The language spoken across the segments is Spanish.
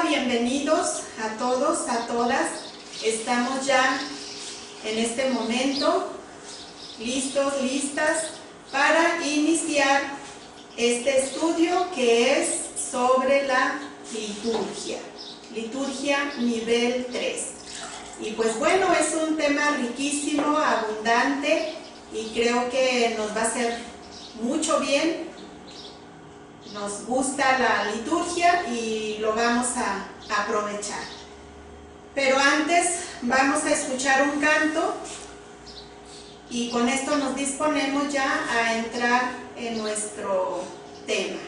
bienvenidos a todos, a todas. Estamos ya en este momento listos, listas para iniciar este estudio que es sobre la liturgia nivel 3. Y pues bueno, es un tema riquísimo, abundante y creo que nos va a hacer mucho bien. Nos gusta la liturgia y lo vamos a aprovechar. Pero antes vamos a escuchar un canto y con esto nos disponemos ya a entrar en nuestro tema.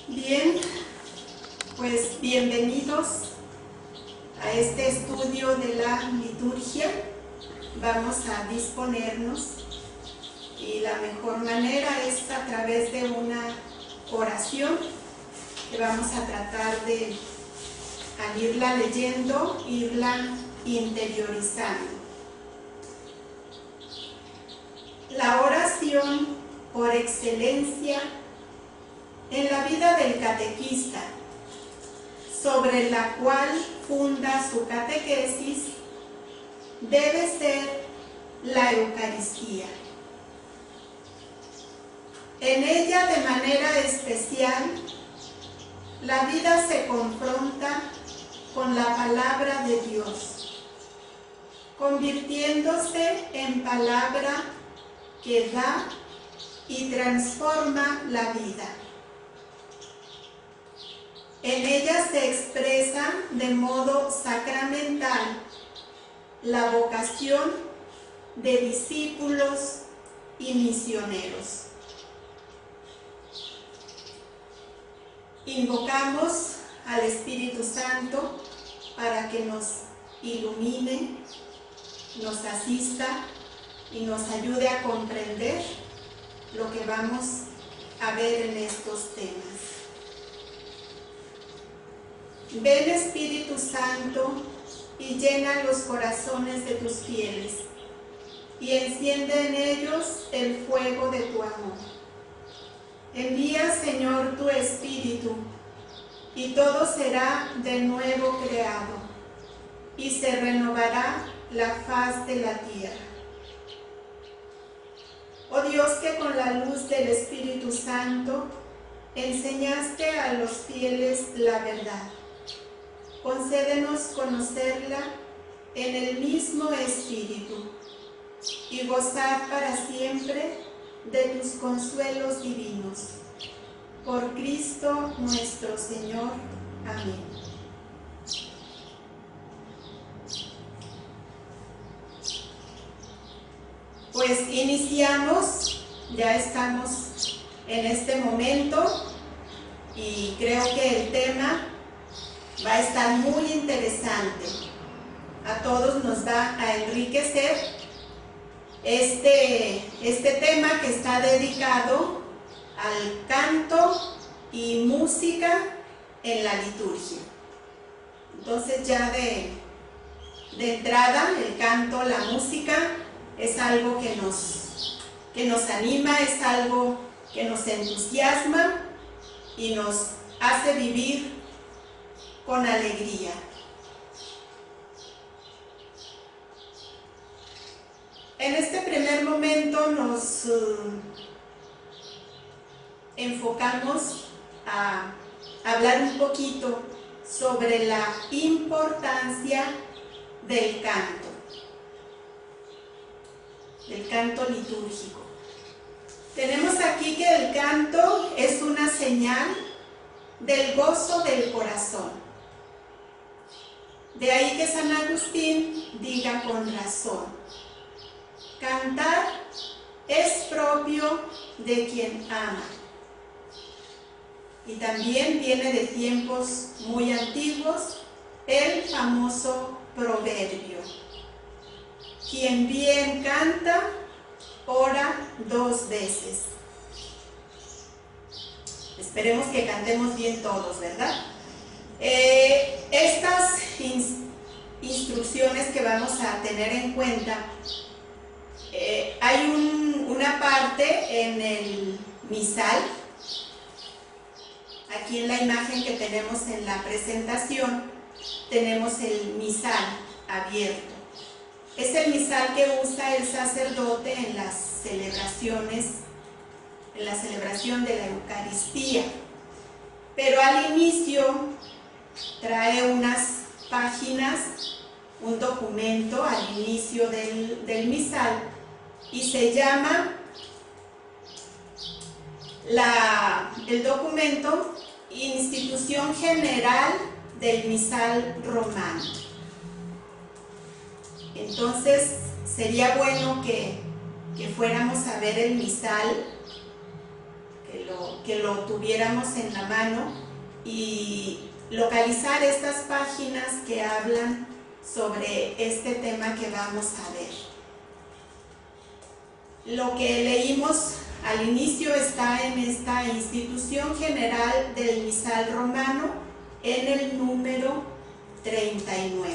Bien, pues bienvenidos a este estudio de la liturgia. Vamos a disponernos y la mejor manera es a través de una oración que vamos a tratar de, al irla leyendo, irla interiorizando. La oración por excelencia en la vida del catequista, sobre la cual funda su catequesis, debe ser la Eucaristía. En ella, de manera especial, la vida se confronta con la palabra de Dios, convirtiéndose en palabra que da y transforma la vida. En ella se expresa de modo sacramental la vocación de discípulos y misioneros. Invocamos al Espíritu Santo para que nos ilumine, nos asista y nos ayude a comprender lo que vamos a ver en estos temas. Ven, Espíritu Santo, y llena los corazones de tus fieles, y enciende en ellos el fuego de tu amor. Envía, Señor, tu Espíritu, y todo será de nuevo creado, y se renovará la faz de la tierra. Oh Dios, que con la luz del Espíritu Santo enseñaste a los fieles la verdad, concédenos conocerla en el mismo Espíritu y gozar para siempre de tus consuelos divinos. Por Cristo nuestro Señor. Amén. Pues iniciamos, ya estamos en este momento y creo que el tema va a estar muy interesante. A todos nos va a enriquecer este tema que está dedicado al canto y música en la liturgia. Entonces ya de entrada, el canto, la música es algo que nos anima, es algo que nos entusiasma y nos hace vivir con alegría. En este primer momento nos enfocamos a hablar un poquito sobre la importancia del canto litúrgico. Tenemos aquí que el canto es una señal del gozo del corazón. De ahí que San Agustín diga con razón: cantar es propio de quien ama. Y también viene de tiempos muy antiguos el famoso proverbio: quien bien canta, ora 2 veces. Esperemos que cantemos bien todos, ¿verdad? Estas instrucciones que vamos a tener en cuenta, hay una parte en el misal. Aquí en la imagen que tenemos en la presentación, tenemos el misal abierto. Es el misal que usa el sacerdote en las celebraciones, en la celebración de la Eucaristía. Pero al inicio trae unas páginas, un documento al inicio del misal, y se llama el documento Institución General del Misal Romano. Entonces sería bueno que fuéramos a ver el misal, que que lo tuviéramos en la mano y localizar estas páginas que hablan sobre este tema que vamos a ver. Lo que leímos al inicio está en esta Institución General del Misal Romano, en el número 39,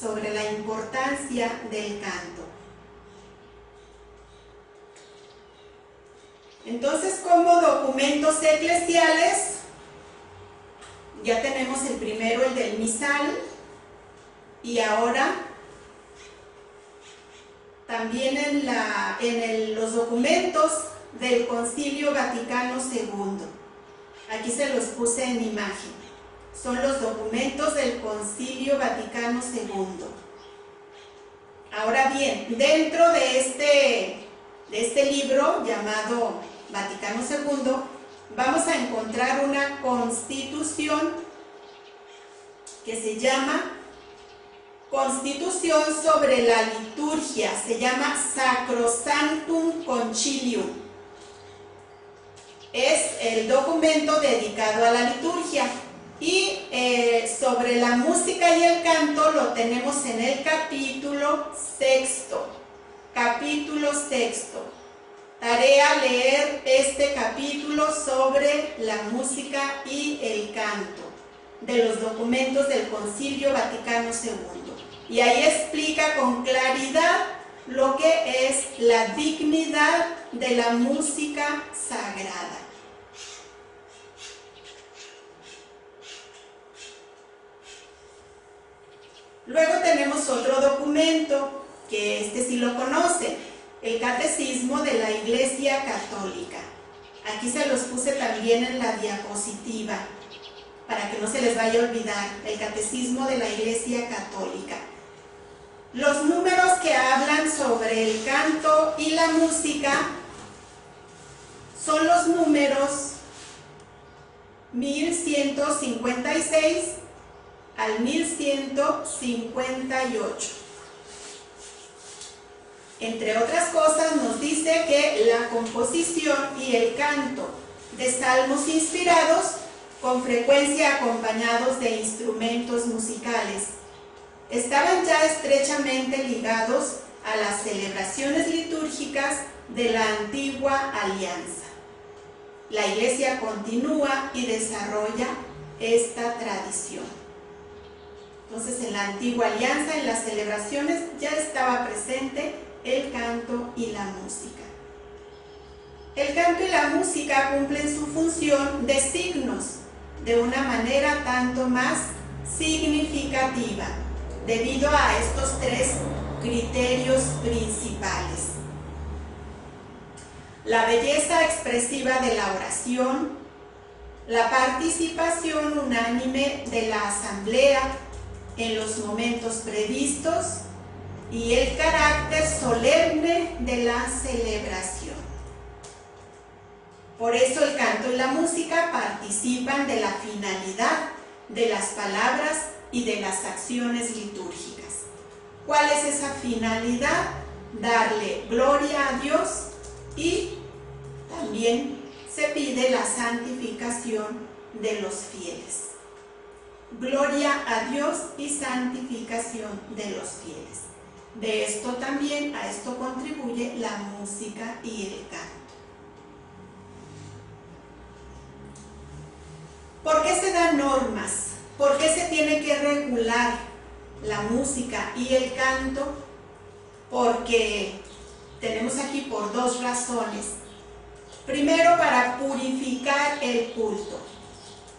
sobre la importancia del canto. Entonces, como documentos eclesiales, ya tenemos el primero, el del misal, y ahora también en los documentos del Concilio Vaticano II. Aquí se los puse en imagen. Son los documentos del Concilio Vaticano II. Ahora bien, dentro de este libro llamado Vaticano II, vamos a encontrar una constitución que se llama Constitución sobre la liturgia, se llama Sacrosanctum Concilium. Es el documento dedicado a la liturgia. Y sobre la música y el canto lo tenemos en el capítulo sexto. Capítulo sexto. Tarea leer este capítulo sobre la música y el canto de los documentos del Concilio Vaticano II. Y ahí explica con claridad lo que es la dignidad de la música sagrada. Luego tenemos otro documento, que este sí lo conocen, el Catecismo de la Iglesia Católica. Aquí se los puse también en la diapositiva, para que no se les vaya a olvidar, el Catecismo de la Iglesia Católica. Los números que hablan sobre el canto y la música son los números 1156 al 1158. Entre otras cosas, nos dice que la composición y el canto de salmos inspirados, con frecuencia acompañados de instrumentos musicales, estaban ya estrechamente ligados a las celebraciones litúrgicas de la antigua alianza. La Iglesia continúa y desarrolla esta tradición. Entonces, en la antigua alianza, en las celebraciones, ya estaba presente el canto y la música. El canto y la música cumplen su función de signos de una manera tanto más significativa, debido a estos tres criterios principales: la belleza expresiva de la oración, la participación unánime de la asamblea en los momentos previstos y el carácter solemne de la celebración. Por eso el canto y la música participan de la finalidad de las palabras y de las acciones litúrgicas. ¿Cuál es esa finalidad? Darle gloria a Dios, y también se pide la santificación de los fieles. Gloria a Dios y santificación de los fieles. De esto también, a esto contribuye la música y el canto. ¿Por qué se dan normas? ¿Por qué se tiene que regular la música y el canto? Porque tenemos aquí por dos razones. Primero, para purificar el culto,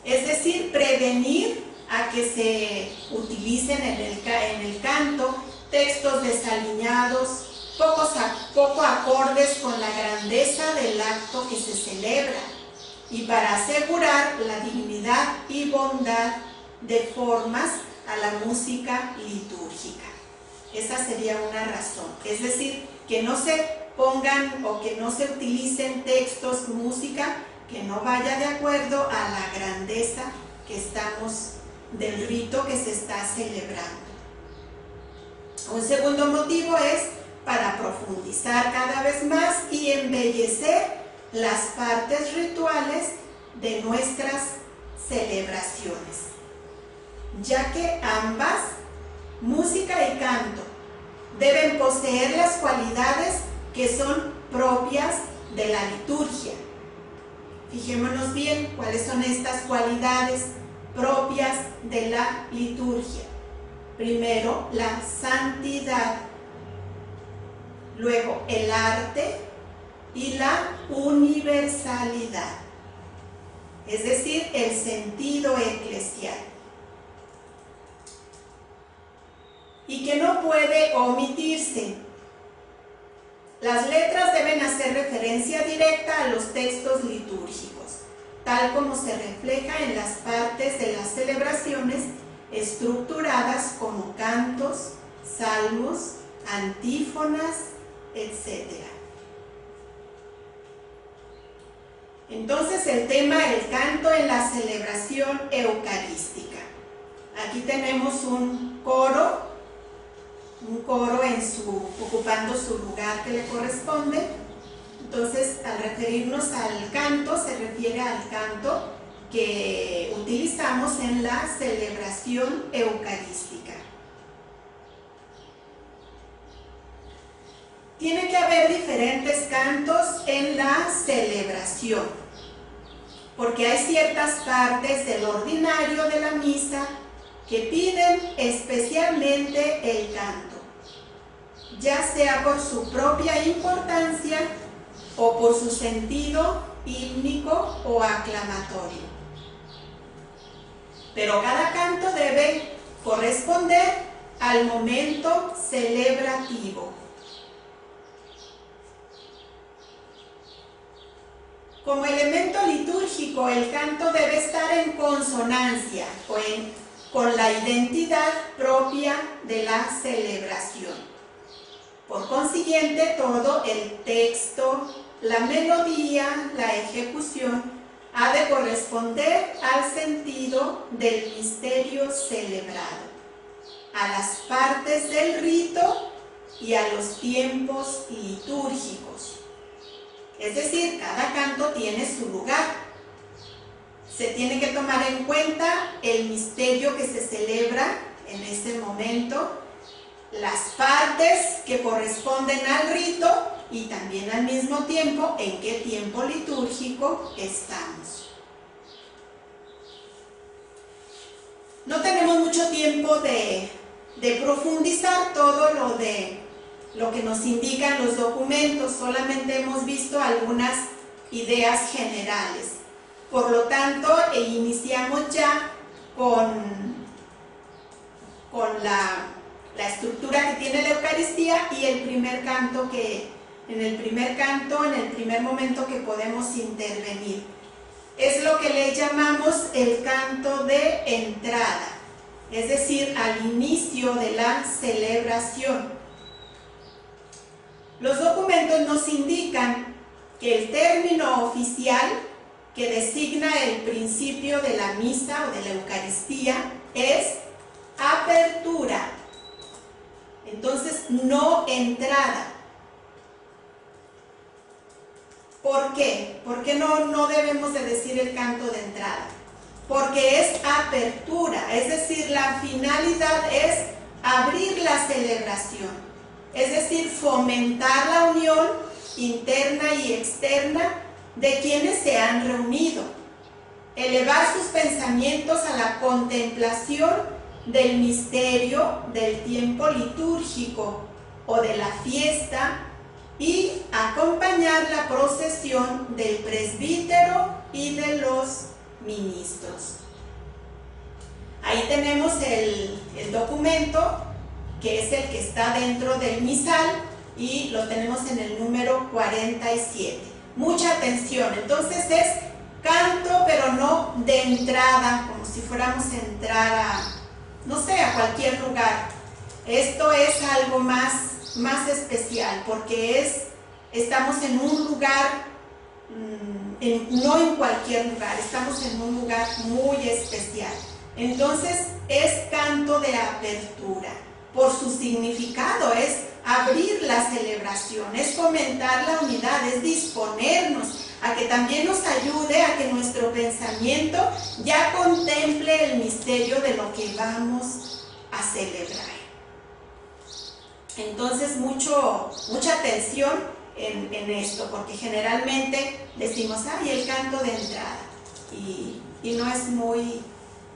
es decir, prevenir a que se utilicen en el canto textos desaliñados, poco acordes con la grandeza del acto que se celebra, y para asegurar la dignidad y bondad de formas a la música litúrgica. Esa sería una razón, es decir, que no se pongan o que no se utilicen textos, música que no vaya de acuerdo a la grandeza que estamos, del rito que se está celebrando. Un segundo motivo es para profundizar cada vez más y embellecer las partes rituales de nuestras celebraciones, ya que ambas, música y canto, deben poseer las cualidades que son propias de la liturgia. Fijémonos bien cuáles son estas cualidades propias de la liturgia. Primero, la santidad, luego el arte y la universalidad, es decir, el sentido eclesial. Y que no puede omitirse. Las letras deben hacer referencia directa a los textos litúrgicos, tal como se refleja en las partes de las celebraciones estructuradas como cantos, salmos, antífonas, etc. Entonces el tema, el canto en la celebración eucarística. Aquí tenemos un coro ocupando su lugar que le corresponde. Entonces, al referirnos al canto, se refiere al canto que utilizamos en la celebración eucarística. Tiene que haber diferentes cantos en la celebración, porque hay ciertas partes del ordinario de la misa que piden especialmente el canto, ya sea por su propia importancia o por su sentido hímnico o aclamatorio. Pero cada canto debe corresponder al momento celebrativo. Como elemento litúrgico, el canto debe estar en consonancia con la identidad propia de la celebración. Por consiguiente, todo el texto, la melodía, la ejecución, ha de corresponder al sentido del misterio celebrado, a las partes del rito y a los tiempos litúrgicos. Es decir, cada canto tiene su lugar. Se tiene que tomar en cuenta el misterio que se celebra en ese momento, las partes que corresponden al rito y también al mismo tiempo en qué tiempo litúrgico estamos. No tenemos mucho tiempo de profundizar todo lo que nos indican los documentos, solamente hemos visto algunas ideas generales. Por lo tanto, iniciamos ya con la estructura que tiene la Eucaristía y el primer canto en el primer momento que podemos intervenir. Es lo que le llamamos el canto de entrada, es decir, al inicio de la celebración. Los documentos nos indican que el término oficial que designa el principio de la misa o de la Eucaristía es apertura. Entonces, no entrada. ¿Por qué? ¿Por qué no debemos de decir el canto de entrada? Porque es apertura, es decir, la finalidad es abrir la celebración, es decir, fomentar la unión interna y externa de quienes se han reunido, elevar sus pensamientos a la contemplación del misterio del tiempo litúrgico o de la fiesta y acompañar la procesión del presbítero y de los ministros. Ahí tenemos el documento que es el que está dentro del misal y lo tenemos en el número 47. Mucha atención, entonces es canto pero no de entrada, como si fuéramos a entrar a cualquier lugar. Esto es algo más especial porque estamos en un lugar, no en cualquier lugar, estamos en un lugar muy especial. Entonces es canto de apertura, por su significado, es abrir la celebración, es fomentar la unidad, es disponernos a que también nos ayude a que nuestro pensamiento ya contemple el misterio de lo que vamos a celebrar. Entonces, mucha atención en esto, porque generalmente decimos, ay, el canto de entrada, y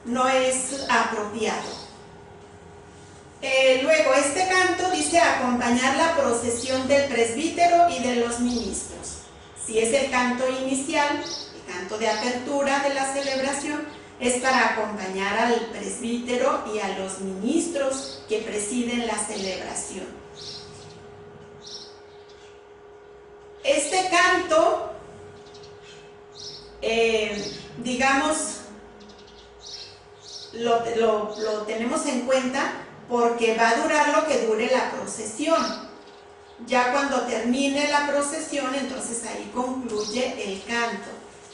no es apropiado. Luego, este canto dice acompañar la procesión del presbítero y de los ministros. Si es el canto inicial, el canto de apertura de la celebración, es para acompañar al presbítero y a los ministros que presiden la celebración. Este canto, digamos, lo tenemos en cuenta porque va a durar lo que dure la procesión. Ya cuando termine la procesión, entonces ahí concluye el canto.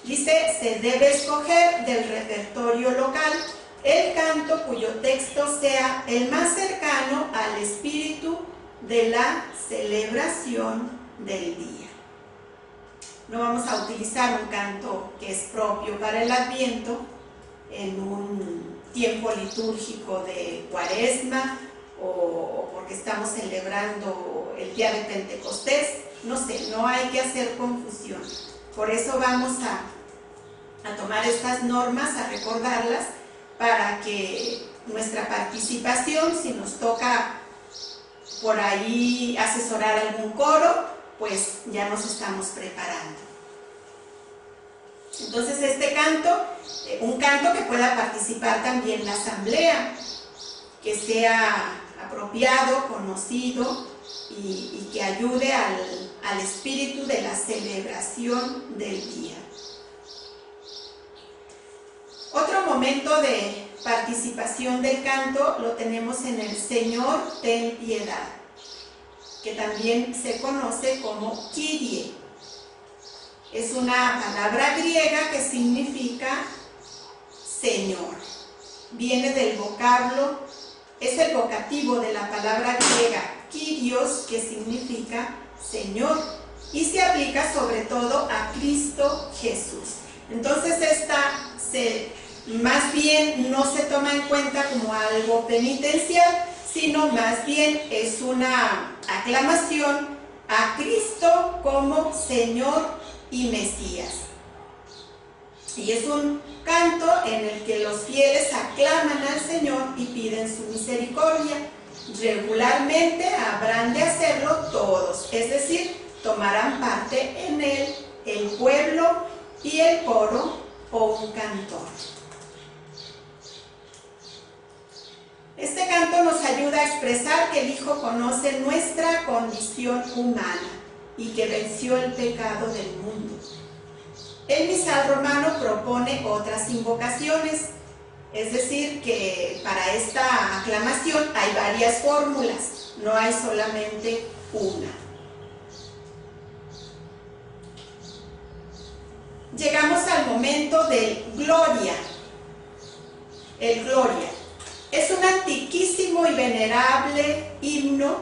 Dice, se debe escoger del repertorio local el canto cuyo texto sea el más cercano al espíritu de la celebración del día. No vamos a utilizar un canto que es propio para el Adviento en un tiempo litúrgico de Cuaresma o porque estamos celebrando el día de Pentecostés. No sé, no hay que hacer confusión. Por eso vamos a tomar estas normas, a recordarlas, para que nuestra participación, si nos toca por ahí asesorar algún coro, pues ya nos estamos preparando. Entonces este canto, un canto que pueda participar también la asamblea, que sea apropiado, conocido y que ayude al espíritu de la celebración del día. Otro momento de participación del canto lo tenemos en el Señor, ten piedad, que también se conoce como Kyrie. Es una palabra griega que significa Señor. Viene del vocablo, es el vocativo de la palabra griega Kyrios, que significa Señor, y se aplica sobre todo a Cristo Jesús. Entonces más bien no se toma en cuenta como algo penitencial, sino más bien es una aclamación a Cristo como Señor y Mesías. Y es un canto en el que los fieles aclaman al Señor y piden su misericordia. Regularmente habrán de hacerlo todos, es decir, tomarán parte en él el pueblo y el coro o un cantor. Este canto nos ayuda a expresar que el Hijo conoce nuestra condición humana y que venció el pecado del mundo. El misal romano propone otras invocaciones, es decir, que para esta aclamación hay varias fórmulas, no hay solamente una. Llegamos al momento del Gloria. El Gloria es un antiquísimo y venerable himno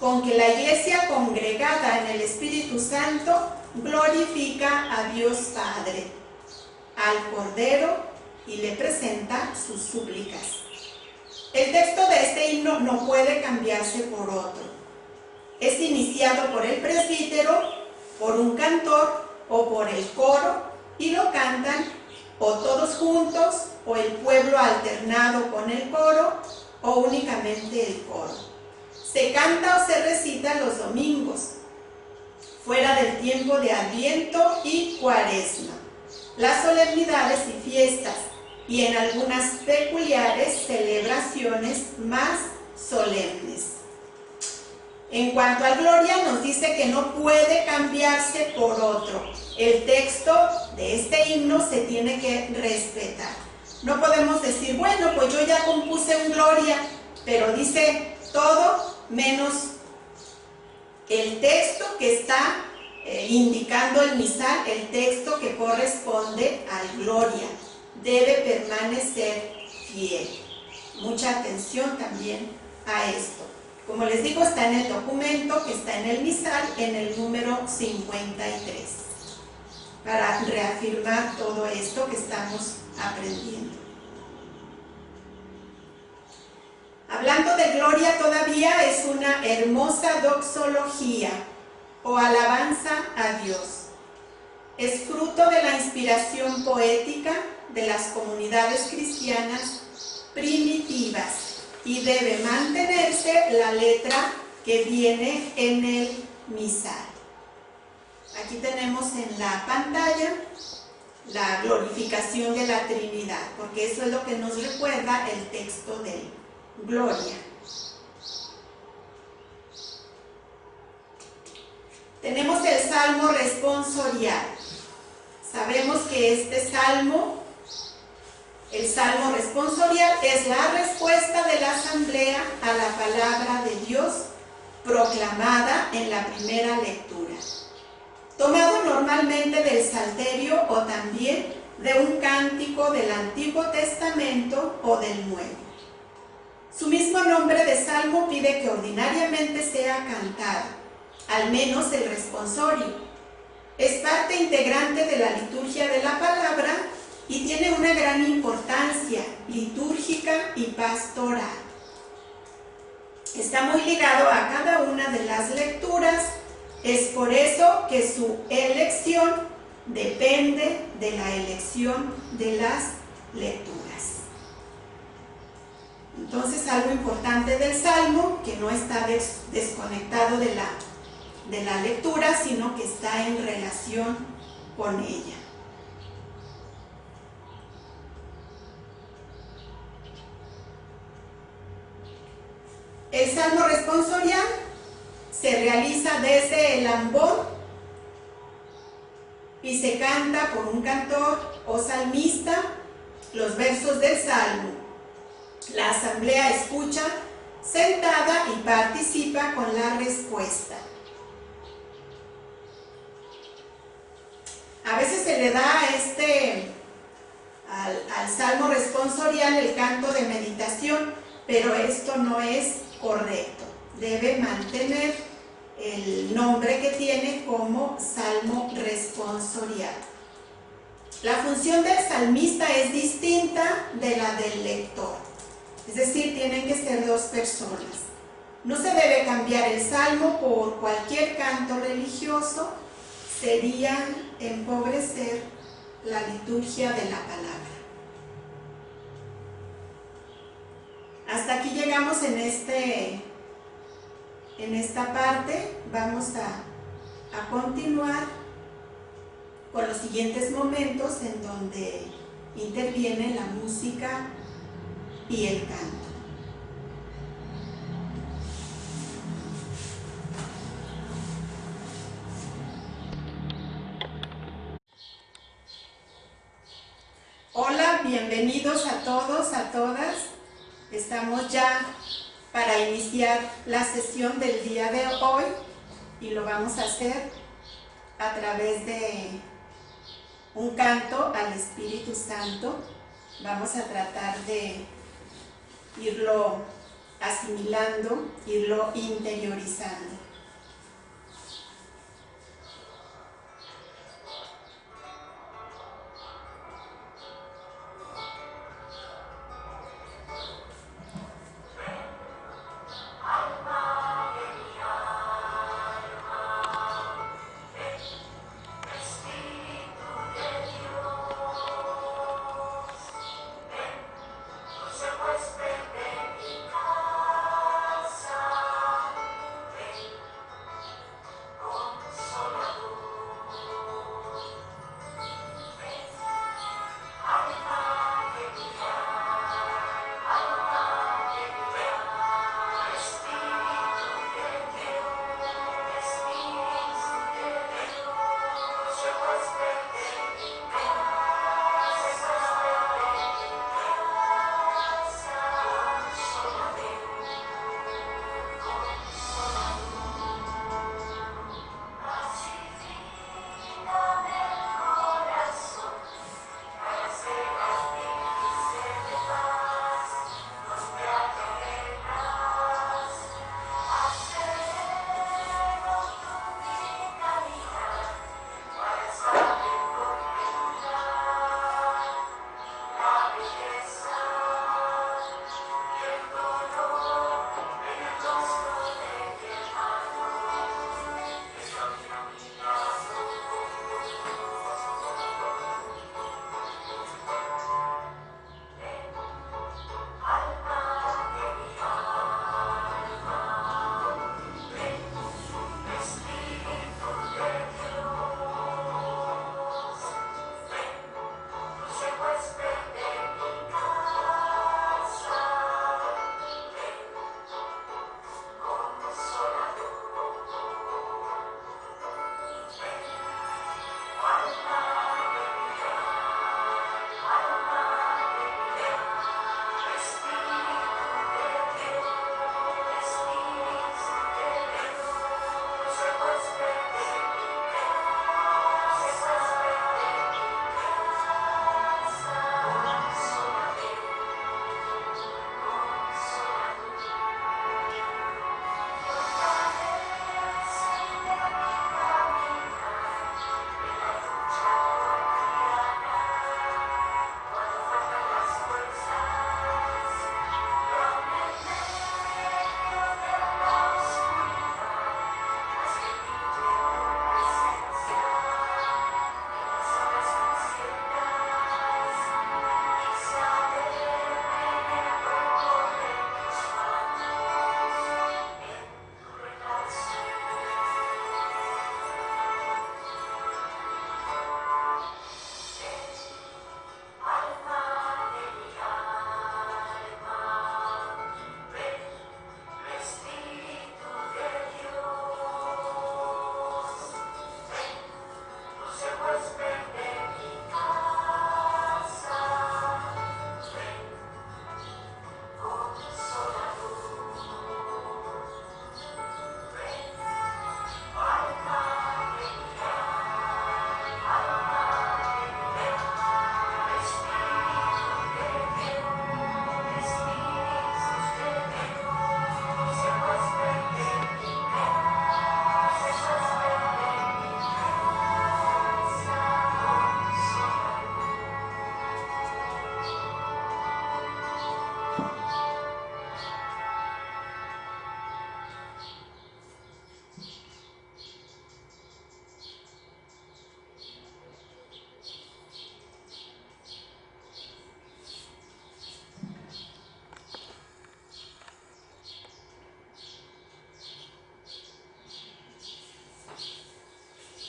con que la Iglesia congregada en el Espíritu Santo glorifica a Dios Padre, al Cordero y le presenta sus súplicas. El texto de este himno no puede cambiarse por otro. Es iniciado por el presbítero, por un cantor o por el coro y lo cantan o todos juntos o el pueblo alternado con el coro o únicamente el coro. Se canta o se recita los domingos, fuera del tiempo de Adviento y Cuaresma, las solemnidades y fiestas, y en algunas peculiares celebraciones más solemnes. En cuanto a Gloria, nos dice que no puede cambiarse por otro. El texto de este himno se tiene que respetar. No podemos decir, bueno, pues yo ya compuse un Gloria, pero dice todo menos el texto que está indicando el misal, el texto que corresponde al Gloria. Debe permanecer fiel. Mucha atención también a esto. Como les digo, está en el documento que está en el misal, en el número 53, para reafirmar todo esto que estamos aprendiendo. Hablando de gloria todavía, es una hermosa doxología o alabanza a Dios. Es fruto de la inspiración poética de las comunidades cristianas primitivas y debe mantenerse la letra que viene en el misal. Aquí tenemos en la pantalla la glorificación de la Trinidad, porque eso es lo que nos recuerda el texto de gloria. Tenemos el Salmo responsorial. Sabemos que este salmo, el Salmo responsorial, es la respuesta de la asamblea a la palabra de Dios proclamada en la primera lectura, tomado normalmente del Salterio o también de un cántico del Antiguo Testamento o del Nuevo. Su mismo nombre de salmo pide que ordinariamente sea cantado, al menos el responsorio. Es parte integrante de la liturgia de la palabra y tiene una gran importancia litúrgica y pastoral. Está muy ligado a cada una de las lecturas, es por eso que su elección depende de la elección de las lecturas. Entonces, algo importante del Salmo, que no está desconectado de la lectura, sino que está en relación con ella. El Salmo responsorial se realiza desde el ambón y se canta por un cantor o salmista los versos del Salmo. La asamblea escucha sentada y participa con la respuesta. A veces se le da al Salmo responsorial el canto de meditación, pero esto no es correcto. Debe mantener el nombre que tiene como Salmo responsorial. La función del salmista es distinta de la del lector. Es decir, tienen que ser dos personas. No se debe cambiar el salmo por cualquier canto religioso, sería empobrecer la liturgia de la palabra. Hasta aquí llegamos en esta parte. Vamos a continuar con los siguientes momentos en donde interviene la música y el canto. Hola, bienvenidos a todos, a todas. Estamos ya para iniciar la sesión del día de hoy y lo vamos a hacer a través de un canto al Espíritu Santo. Vamos a tratar de irlo asimilando, irlo interiorizando.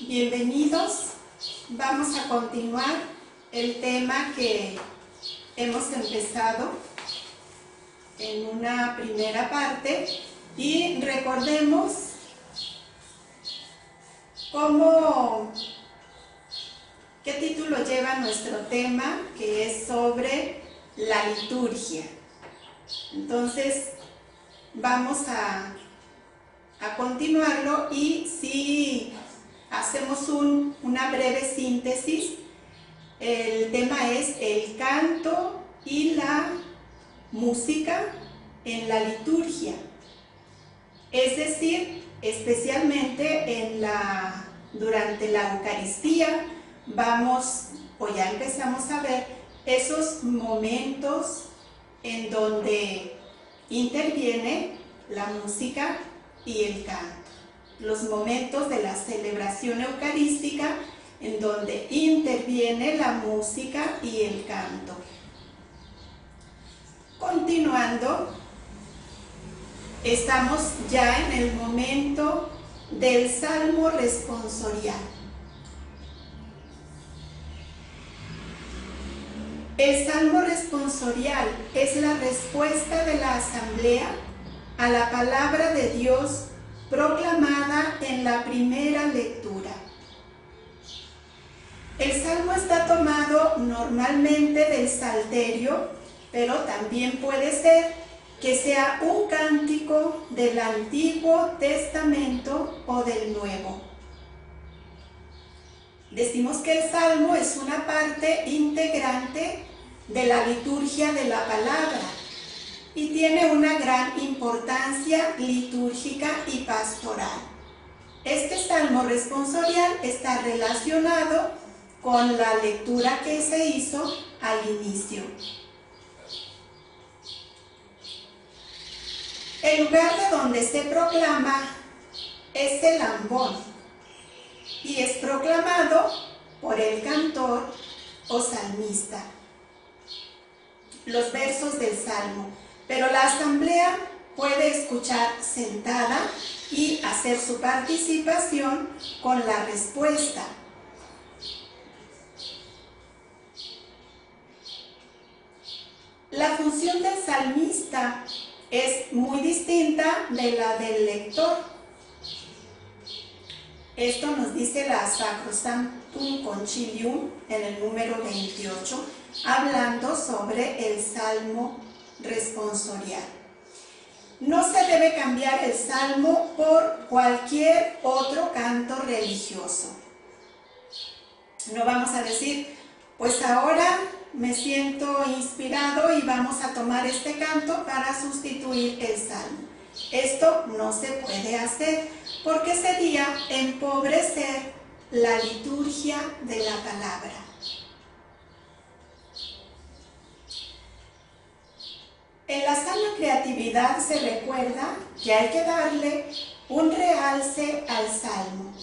Bienvenidos. Vamos a continuar el tema que hemos empezado en una primera parte y recordemos qué título lleva nuestro tema, que es sobre la liturgia. Entonces vamos a continuarlo, y si hacemos una breve síntesis, el tema es el canto y la música en la liturgia, es decir, especialmente durante la Eucaristía. Ya empezamos a ver esos momentos en donde interviene la música y el canto, los momentos de la celebración eucarística en donde interviene la música y el canto. Continuando, estamos ya en el momento del Salmo responsorial. El Salmo responsorial es la respuesta de la asamblea a la palabra de Dios proclamada en la primera lectura. El Salmo está tomado normalmente del Salterio, pero también puede ser que sea un cántico del Antiguo Testamento o del Nuevo. Decimos que el Salmo es una parte integrante de la liturgia de la palabra y tiene una gran importancia litúrgica y pastoral. Este Salmo responsorial está relacionado con la lectura que se hizo al inicio. El lugar de donde se proclama es el ambón y es proclamado por el cantor o salmista. Los versos del Salmo, pero la asamblea puede escuchar sentada y hacer su participación con la respuesta. La función del salmista es muy distinta de la del lector. Esto nos dice la Sacrosanctum Concilium en el número 28, hablando sobre el Salmo responsorial. No se debe cambiar el Salmo por cualquier otro canto religioso. No vamos a decir, pues ahora me siento inspirado y vamos a tomar este canto para sustituir el Salmo. Esto no se puede hacer porque sería empobrecer la liturgia de la palabra. En la sana creatividad se recuerda que hay que darle un realce al Salmo,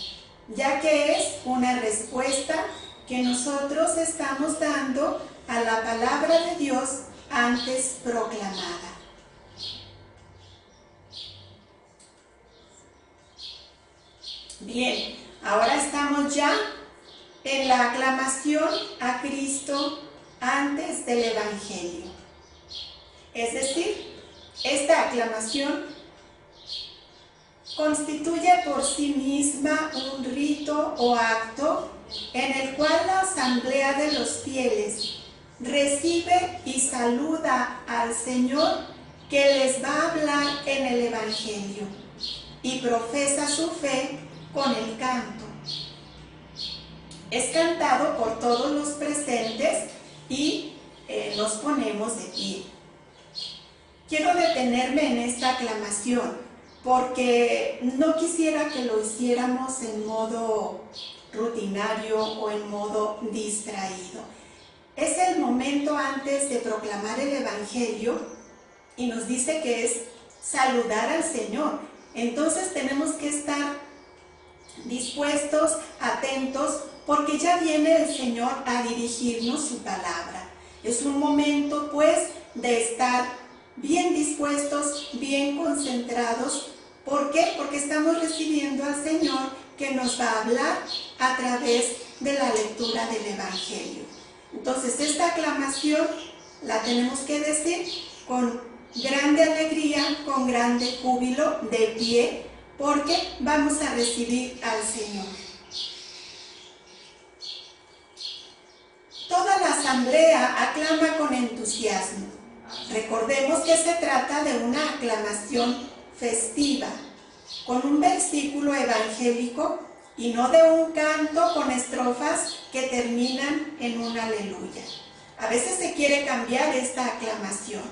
ya que es una respuesta que nosotros estamos dando a la palabra de Dios antes proclamada. Bien, ahora estamos ya en la aclamación a Cristo antes del Evangelio. Es decir, esta aclamación constituye por sí misma un rito o acto en el cual la asamblea de los fieles recibe y saluda al Señor que les va a hablar en el Evangelio y profesa su fe con el canto. Es cantado por todos los presentes y nos ponemos de pie. Quiero detenerme en esta aclamación porque no quisiera que lo hiciéramos en modo rutinario o en modo distraído. Es el momento antes de proclamar el Evangelio y nos dice que es saludar al Señor. Entonces tenemos que estar dispuestos, atentos, porque ya viene el Señor a dirigirnos su palabra. Es un momento pues de estar bien dispuestos, bien concentrados. ¿Por qué? Porque estamos recibiendo al Señor que nos va a hablar a través de la lectura del Evangelio. Entonces, esta aclamación la tenemos que decir con grande alegría, con grande júbilo, de pie, porque vamos a recibir al Señor. Toda la asamblea aclama con entusiasmo. Recordemos que se trata de una aclamación festiva, con un versículo evangélico y no de un canto con estrofas que terminan en un aleluya. A veces se quiere cambiar esta aclamación.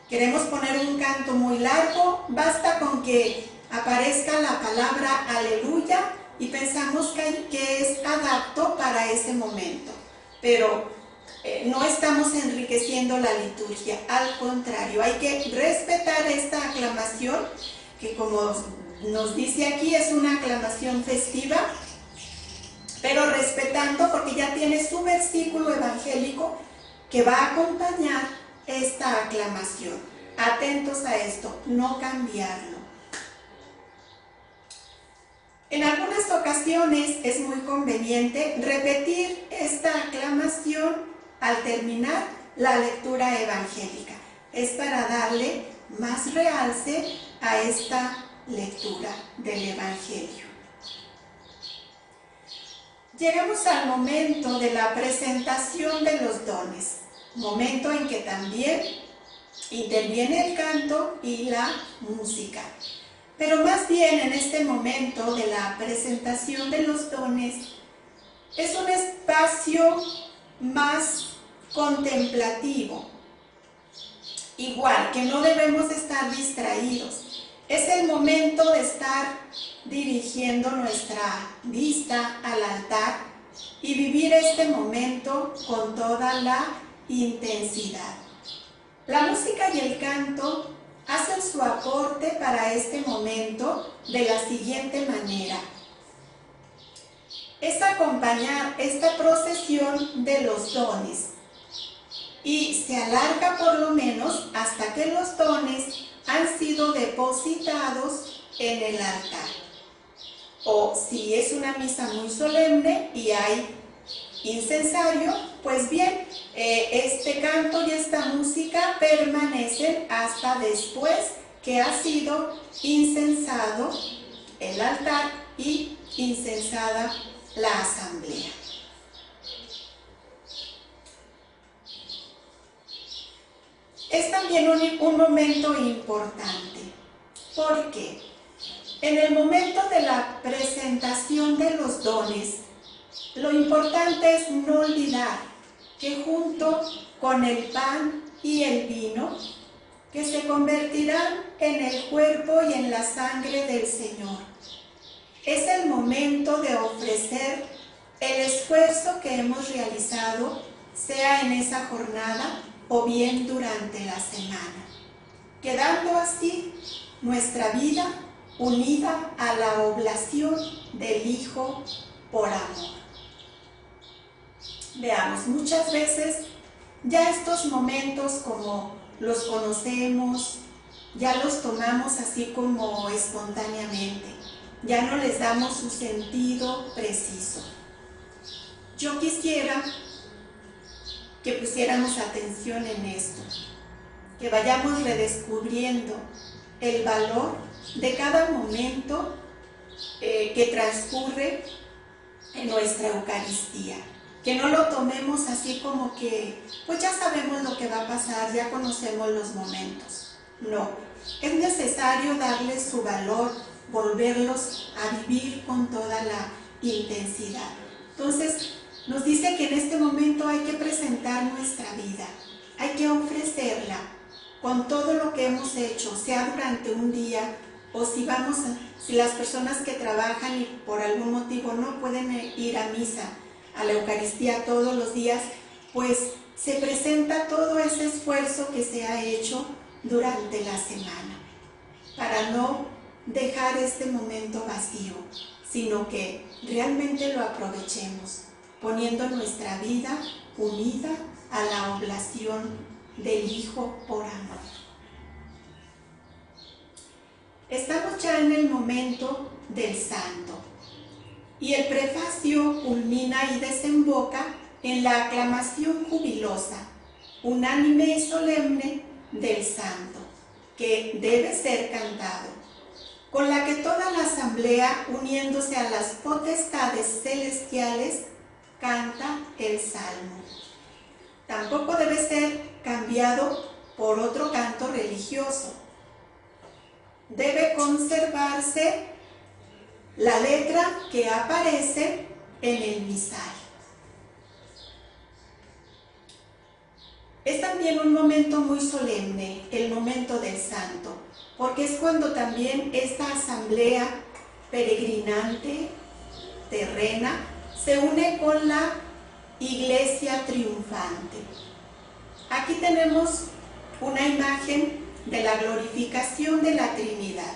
Queremos poner un canto muy largo, basta con que aparezca la palabra aleluya y pensamos que es adapto para ese momento. Pero no estamos enriqueciendo la liturgia, al contrario, hay que respetar esta aclamación, que como nos dice aquí es una aclamación festiva, pero respetando porque ya tiene su versículo evangélico que va a acompañar esta aclamación. Atentos a esto, no cambiarlo. En algunas ocasiones es muy conveniente repetir esta aclamación al terminar la lectura evangélica. Es para darle más realce a esta lectura del Evangelio. Llegamos al momento de la presentación de los dones, momento en que también interviene el canto y la música. Pero más bien en este momento de la presentación de los dones, es un espacio más contemplativo. Igual que no debemos estar distraídos. Es el momento de estar dirigiendo nuestra vista al altar y vivir este momento con toda la intensidad. La música y el canto hacen su aporte para este momento de la siguiente manera. Es acompañar esta procesión de los dones y se alarga por lo menos hasta que los dones han sido depositados en el altar. O si es una misa muy solemne y hay incensario, pues bien, este canto y esta música permanecen hasta después que ha sido incensado el altar y incensada la asamblea. Es también un momento importante, porque en el momento de la presentación de los dones, lo importante es no olvidar que junto con el pan y el vino, que se convertirán en el cuerpo y en la sangre del Señor, es el momento de ofrecer el esfuerzo que hemos realizado, sea en esa jornada o bien durante la semana, quedando así nuestra vida unida a la oblación del Hijo por amor. Veamos, muchas veces ya estos momentos como los conocemos, ya los tomamos así como espontáneamente, ya no les damos su sentido preciso. Yo quisiera que pusiéramos atención en esto, que vayamos redescubriendo el valor de cada momento que transcurre en nuestra Eucaristía. Que no lo tomemos así como que, pues ya sabemos lo que va a pasar, ya conocemos los momentos. No, es necesario darles su valor, volverlos a vivir con toda la intensidad. Entonces, nos dice que en este momento hay que presentar nuestra vida, hay que ofrecerla con todo lo que hemos hecho, sea durante un día o si las personas que trabajan y por algún motivo no pueden ir a misa, a la Eucaristía todos los días, pues se presenta todo ese esfuerzo que se ha hecho durante la semana, para no dejar este momento vacío, sino que realmente lo aprovechemos, poniendo nuestra vida unida a la oblación del Hijo por amor. Estamos ya en el momento del santo. Y el prefacio culmina y desemboca en la aclamación jubilosa, unánime y solemne del santo, que debe ser cantado, con la que toda la asamblea, uniéndose a las potestades celestiales, canta el salmo. Tampoco debe ser cambiado por otro canto religioso. Debe conservarse la letra que aparece en el misal. Es también un momento muy solemne, el momento del santo, porque es cuando también esta asamblea peregrinante, terrena, se une con la iglesia triunfante. Aquí tenemos una imagen de la glorificación de la Trinidad.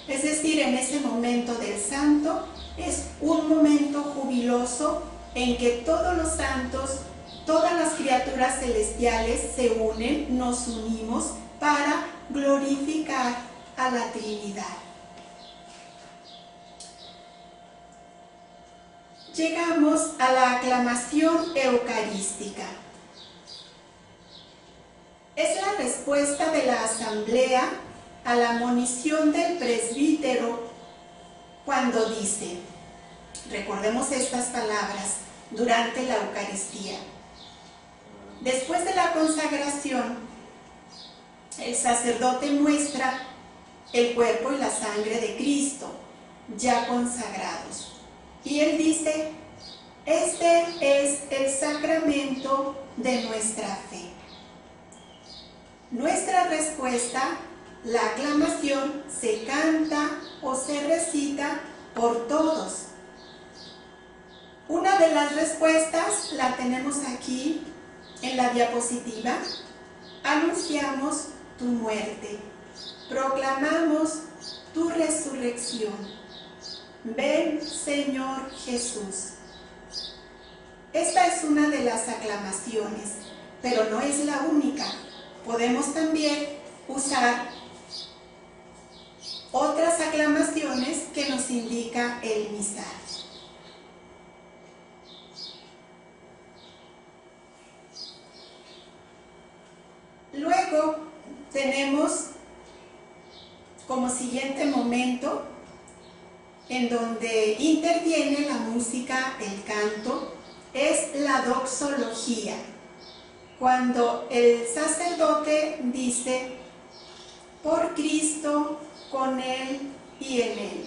Es decir, en ese momento del santo es un momento jubiloso en que todos los santos, todas las criaturas celestiales se unen, nos unimos para glorificar a la Trinidad. Llegamos a la aclamación eucarística. Es la respuesta de la asamblea a la monición del presbítero cuando dice, recordemos estas palabras durante la Eucaristía. Después de la consagración, el sacerdote muestra el cuerpo y la sangre de Cristo, ya consagrados. Y él dice, este es el sacramento de nuestra fe. Nuestra respuesta, la aclamación, se canta o se recita por todos. Una de las respuestas la tenemos aquí en la diapositiva. Anunciamos tu muerte, proclamamos tu resurrección. Ven, Señor Jesús. Esta es una de las aclamaciones, pero no es la única. Podemos también usar otras aclamaciones que nos indica el misal. Luego tenemos como siguiente momento en donde interviene la música, el canto, es la doxología. Cuando el sacerdote dice, por Cristo, con Él y en Él.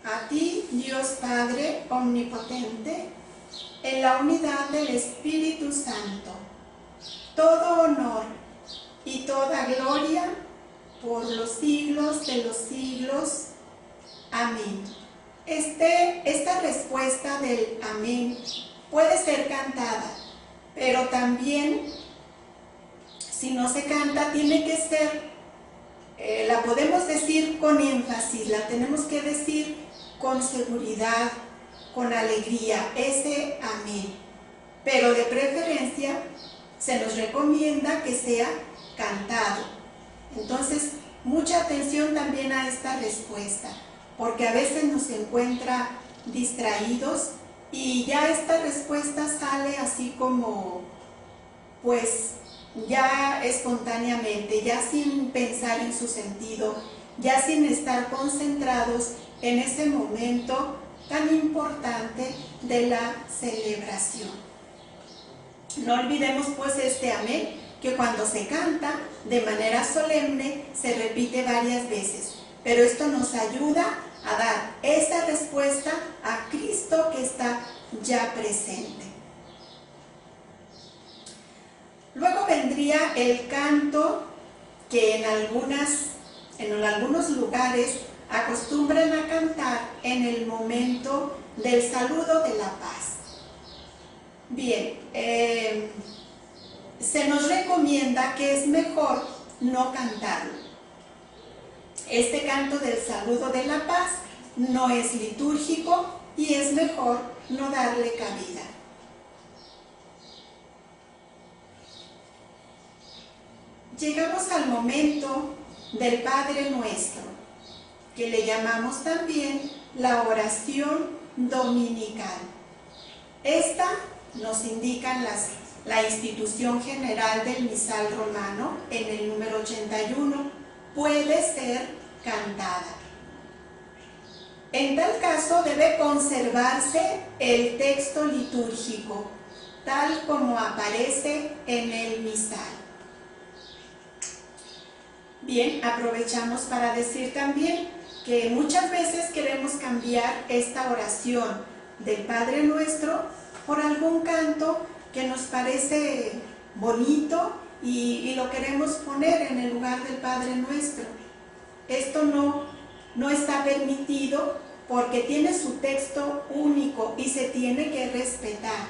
A ti, Dios Padre omnipotente, en la unidad del Espíritu Santo, todo honor y toda gloria por los siglos de los siglos. Amén. Esta respuesta del amén puede ser cantada, pero también, si no se canta, tiene que ser, la podemos decir con énfasis, la tenemos que decir con seguridad, con alegría, ese amén. Pero de preferencia, se nos recomienda que sea cantado. Entonces, mucha atención también a esta respuesta, porque a veces nos encuentra distraídos y ya esta respuesta sale así como, pues, ya espontáneamente, ya sin pensar en su sentido, ya sin estar concentrados en ese momento tan importante de la celebración. No olvidemos pues este amén, que cuando se canta de manera solemne se repite varias veces, pero esto nos ayuda a dar esa respuesta a Cristo que está ya presente. Luego vendría el canto que en algunos lugares acostumbran a cantar en el momento del saludo de la paz. Bien, se nos recomienda que es mejor no cantarlo. Este canto del saludo de la paz no es litúrgico y es mejor no darle cabida. Llegamos al momento del Padre Nuestro, que le llamamos también la oración dominical. Esta nos indica la institución general del misal romano en el número 81. Puede ser cantada. En tal caso debe conservarse el texto litúrgico, tal como aparece en el misal. Bien, aprovechamos para decir también que muchas veces queremos cambiar esta oración del Padre Nuestro por algún canto que nos parece bonito y lo queremos poner en el lugar del Padre Nuestro. Esto no está permitido porque tiene su texto único y se tiene que respetar.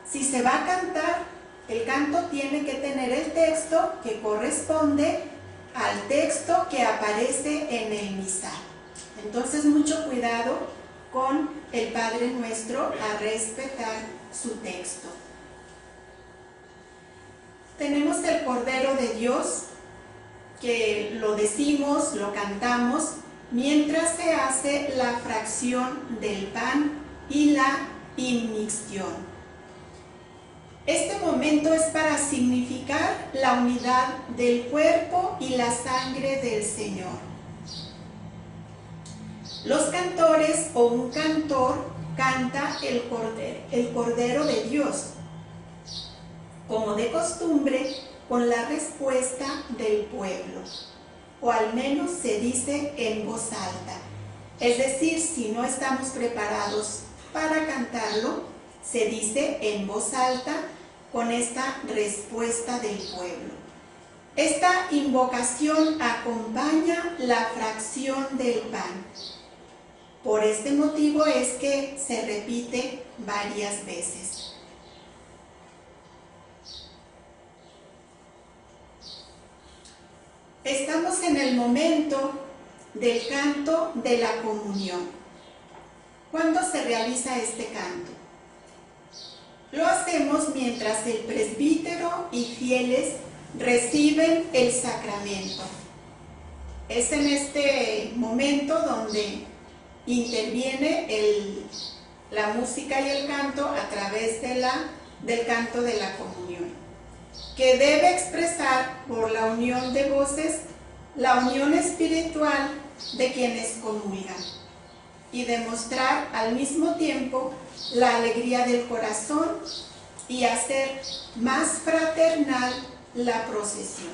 Si se va a cantar, el canto tiene que tener el texto que corresponde al texto que aparece en el misal. Entonces, mucho cuidado con el Padre Nuestro a respetar su texto. Tenemos el Cordero de Dios, que lo decimos, lo cantamos, mientras se hace la fracción del pan y la inmixción. Este momento es para significar la unidad del cuerpo y la sangre del Señor. Los cantores o un cantor canta el Cordero de Dios, como de costumbre, con la respuesta del pueblo, o al menos se dice en voz alta. Es decir, si no estamos preparados para cantarlo, se dice en voz alta con esta respuesta del pueblo. Esta invocación acompaña la fracción del pan. Por este motivo es que se repite varias veces. Estamos en el momento del canto de la comunión. ¿Cuándo se realiza este canto? Lo hacemos mientras el presbítero y fieles reciben el sacramento. Es en este momento donde interviene la música y el canto a través del canto de la comunión, que debe expresar por la unión de voces la unión espiritual de quienes comulgan y demostrar al mismo tiempo la alegría del corazón y hacer más fraternal la procesión.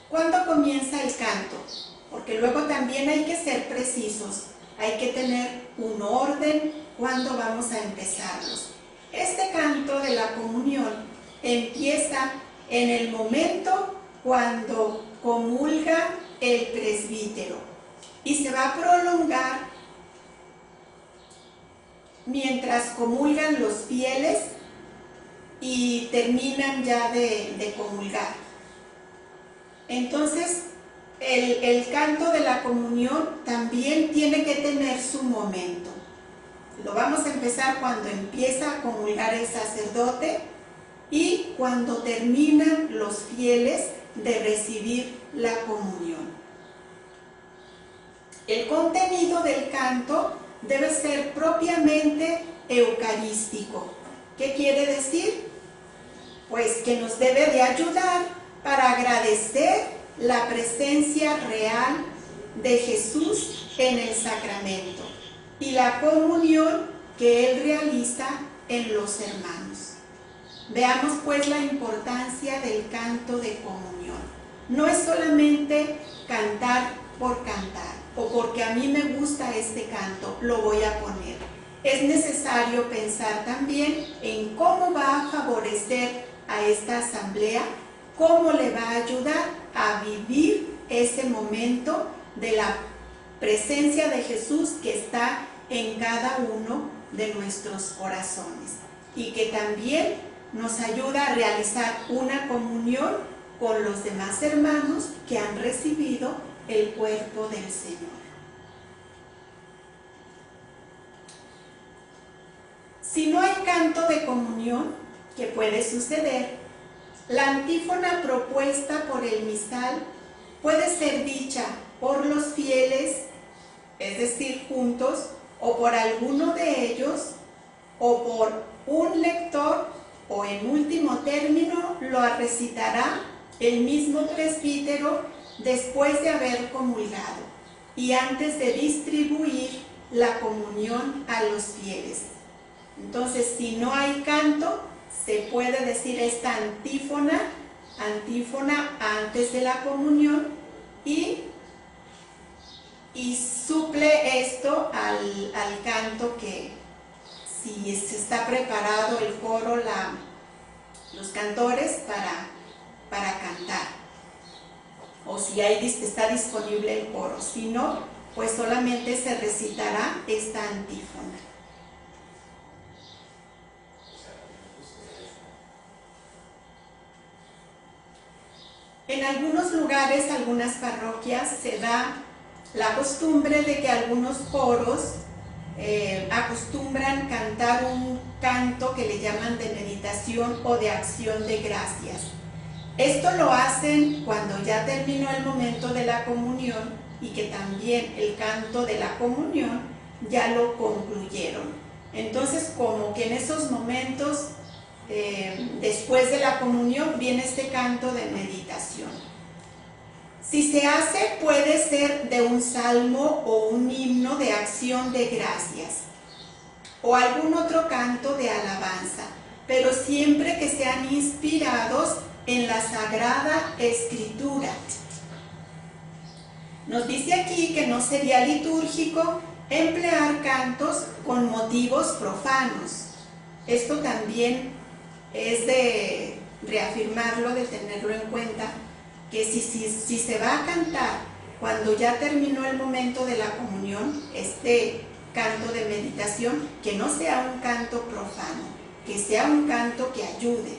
¿Cuándo comienza el canto? Porque luego también hay que ser precisos, hay que tener un orden cuando vamos a empezarlos. Este canto de la comunión empieza en el momento cuando comulga el presbítero y se va a prolongar mientras comulgan los fieles y terminan ya de comulgar. Entonces, el canto de la comunión también tiene que tener su momento. Lo vamos a empezar cuando empieza a comulgar el sacerdote y cuando terminan los fieles de recibir la comunión. El contenido del canto debe ser propiamente eucarístico. ¿Qué quiere decir? Pues que nos debe de ayudar para agradecer la presencia real de Jesús en el sacramento y la comunión que Él realiza en los hermanos. Veamos pues la importancia del canto de comunión. No es solamente cantar por cantar o porque a mí me gusta este canto, lo voy a poner. Es necesario pensar también en cómo va a favorecer a esta asamblea, cómo le va a ayudar a vivir ese momento de la presencia de Jesús que está en cada uno de nuestros corazones y que también nos ayuda a realizar una comunión con los demás hermanos que han recibido el cuerpo del Señor. Si no hay canto de comunión, ¿qué puede suceder? La antífona propuesta por el misal puede ser dicha por los fieles es decir, juntos, o por alguno de ellos, o por un lector, o en último término lo recitará el mismo presbítero después de haber comulgado y antes de distribuir la comunión a los fieles. Entonces, si no hay canto, se puede decir esta antífona antes de la comunión y suple esto al canto que, si se está preparado el coro, los cantores para cantar, o si está disponible el coro. Si no, pues solamente se recitará esta antífona. En algunos lugares, algunas parroquias, se da la costumbre de que algunos coros acostumbran cantar un canto que le llaman de meditación o de acción de gracias. Esto lo hacen cuando ya terminó el momento de la comunión y que también el canto de la comunión ya lo concluyeron. Entonces, como que en esos momentos, después de la comunión, viene este canto de meditación. Si se hace, puede ser de un salmo o un himno de acción de gracias o algún otro canto de alabanza, pero siempre que sean inspirados en la Sagrada Escritura. Nos dice aquí que no sería litúrgico emplear cantos con motivos profanos. Esto también es de reafirmarlo, de tenerlo en cuenta, que si se va a cantar cuando ya terminó el momento de la comunión, este canto de meditación, que no sea un canto profano, que sea un canto que ayude.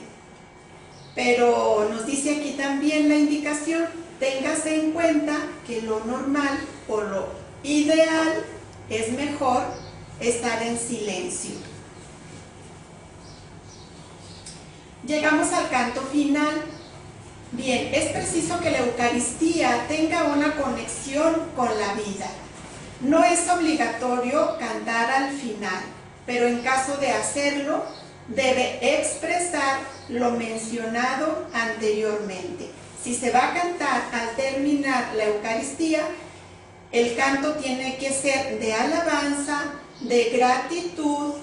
Pero nos dice aquí también la indicación: téngase en cuenta que lo normal o lo ideal es mejor estar en silencio. Llegamos al canto final. Bien, es preciso que la Eucaristía tenga una conexión con la vida. No es obligatorio cantar al final, pero en caso de hacerlo, debe expresar lo mencionado anteriormente. Si se va a cantar al terminar la Eucaristía, el canto tiene que ser de alabanza, de gratitud,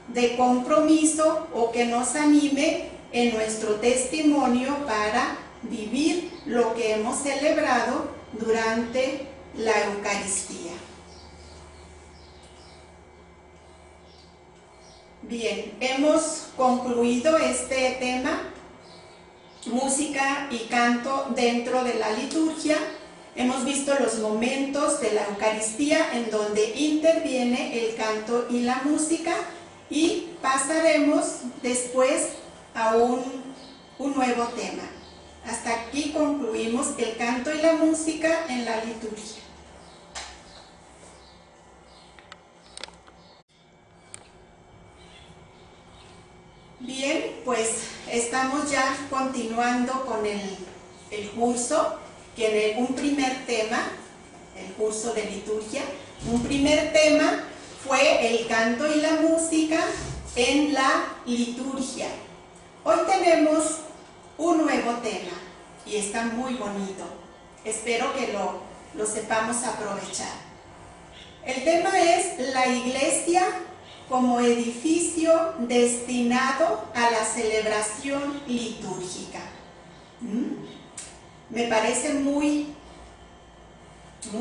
de compromiso, o que nos anime en nuestro testimonio para vivir lo que hemos celebrado durante la Eucaristía. Bien, hemos concluido este tema, música y canto dentro de la liturgia. Hemos visto los momentos de la Eucaristía en donde interviene el canto y la música, y pasaremos después a un nuevo tema. Hasta aquí concluimos el canto y la música en la liturgia. Bien, pues estamos ya continuando con el curso, que en un primer tema, el curso de liturgia, un primer tema fue el canto y la música en la liturgia. Hoy tenemos un nuevo tema y está muy bonito. Espero que lo sepamos aprovechar. El tema es la iglesia como edificio destinado a la celebración litúrgica. Me parece muy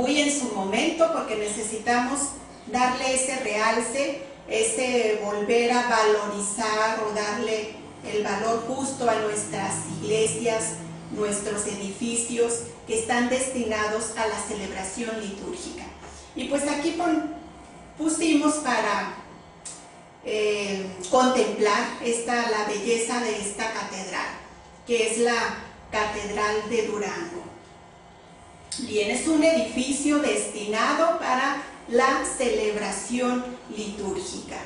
en su momento, porque necesitamos darle ese realce, ese volver a valorizar o darle el valor justo a nuestras iglesias, nuestros edificios que están destinados a la celebración litúrgica. Y pues aquí pusimos para contemplar la belleza de esta catedral, que es la Catedral de Durango. Bien, es un edificio destinado para la celebración litúrgica.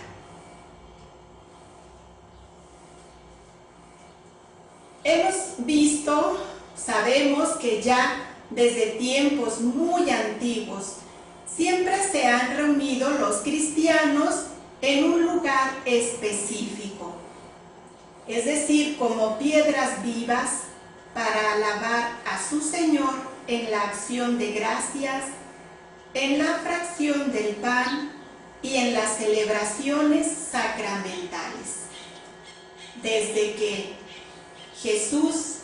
Hemos visto, sabemos que ya desde tiempos muy antiguos siempre se han reunido los cristianos en un lugar específico, es decir, como piedras vivas para alabar a su Señor en la acción de gracias, en la fracción del pan y en las celebraciones sacramentales. Desde que Jesús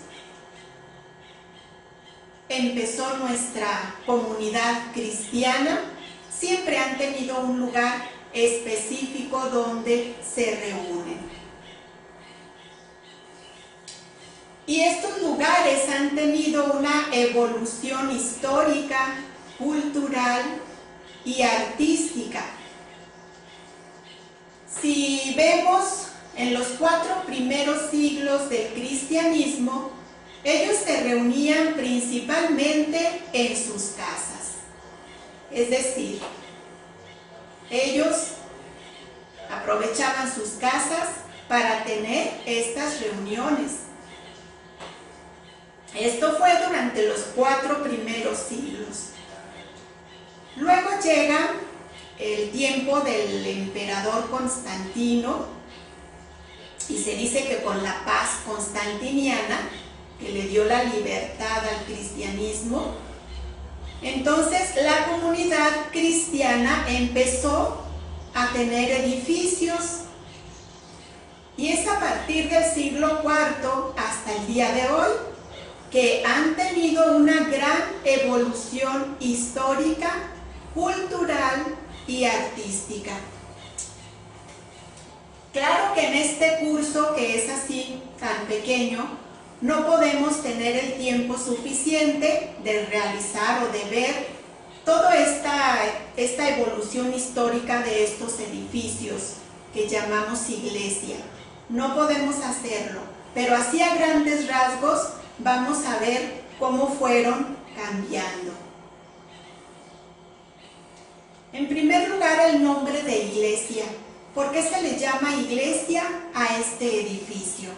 empezó nuestra comunidad cristiana, siempre han tenido un lugar específico donde se reúnen. Y estos lugares han tenido una evolución histórica, cultural y artística. Si vemos en los 4 primeros siglos del cristianismo, ellos se reunían principalmente en sus casas. Es decir, ellos aprovechaban sus casas para tener estas reuniones. Esto fue durante los 4 primeros siglos. Luego llega el tiempo del emperador Constantino y se dice que con la paz constantiniana, que le dio la libertad al cristianismo, entonces la comunidad cristiana empezó a tener edificios, y es a partir del siglo IV hasta el día de hoy que han tenido una gran evolución histórica, cultural y artística. Claro que en este curso, que es así tan pequeño, no podemos tener el tiempo suficiente de realizar o de ver toda esta evolución histórica de estos edificios que llamamos iglesia. No podemos hacerlo, pero así a grandes rasgos vamos a ver cómo fueron cambiando. En primer lugar, el nombre de iglesia. ¿Por qué se le llama iglesia a este edificio?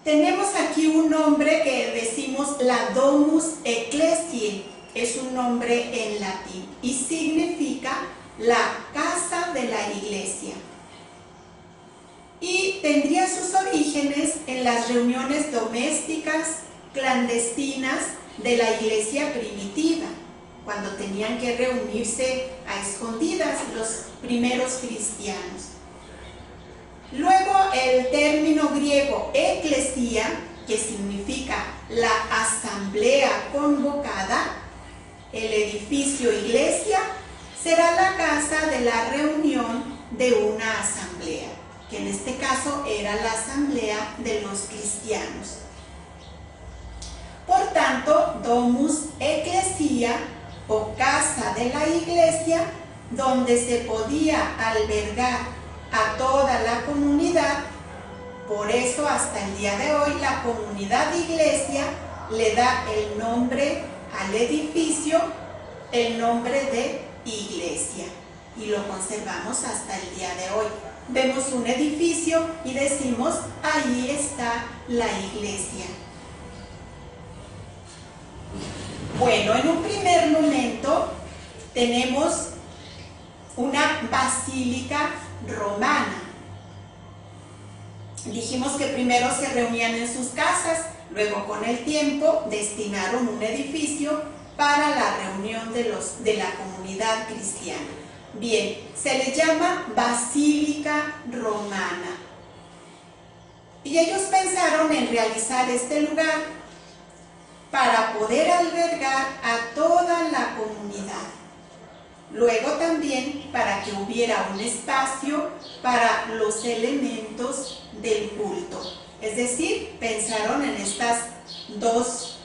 Tenemos aquí un nombre que decimos la Domus Ecclesiae, es un nombre en latín y significa la casa de la iglesia. Y tendría sus orígenes en las reuniones domésticas clandestinas de la iglesia primitiva, cuando tenían que reunirse a escondidas los primeros cristianos. Luego el término griego eclesia, que significa la asamblea convocada, el edificio iglesia, será la casa de la reunión de una asamblea, que en este caso era la asamblea de los cristianos. Por tanto, Domus Ecclesia, o casa de la iglesia, donde se podía albergar a toda la comunidad. Por eso hasta el día de hoy la comunidad iglesia le da el nombre al edificio, el nombre de iglesia, y lo conservamos hasta el día de hoy. Vemos un edificio y decimos, ahí está la iglesia. Bueno, en un primer momento tenemos una basílica romana. Dijimos que primero se reunían en sus casas, luego con el tiempo destinaron un edificio para la reunión de la comunidad cristiana. Bien, se le llama basílica romana. Y ellos pensaron en realizar este lugar para poder albergar a toda la comunidad. Luego también para que hubiera un espacio para los elementos del culto. Es decir, pensaron en estas dos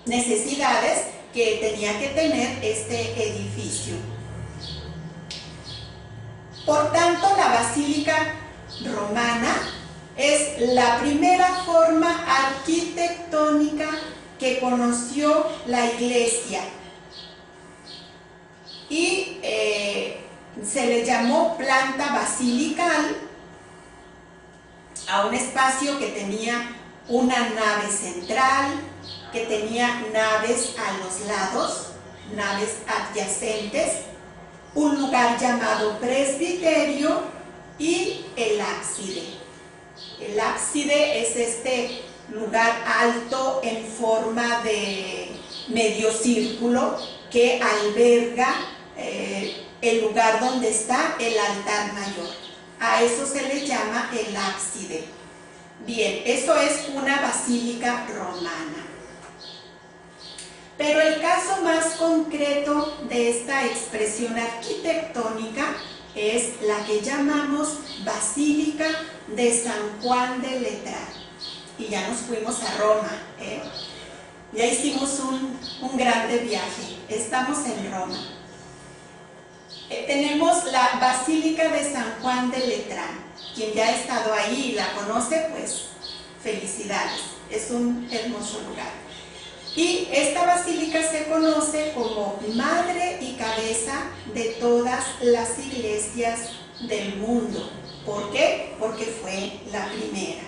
necesidades que tenía que tener este edificio. Por tanto, la basílica romana es la primera forma arquitectónica que conoció la iglesia, y se le llamó planta basilical a un espacio que tenía una nave central que tenía naves a los lados, naves adyacentes, un lugar llamado presbiterio y el ábside. El ábside es este lugar alto en forma de medio círculo que alberga el lugar donde está el altar mayor. A eso se le llama el ábside. Bien, eso es una basílica romana. Pero el caso más concreto de esta expresión arquitectónica es la que llamamos Basílica de San Juan de Letrán. Y ya nos fuimos a Roma, ya hicimos un grande viaje, estamos en Roma. Tenemos la Basílica de San Juan de Letrán. Quien ya ha estado ahí y la conoce, pues felicidades, es un hermoso lugar. Y esta basílica se conoce como madre y cabeza de todas las iglesias del mundo. ¿Por qué? Porque fue la primera.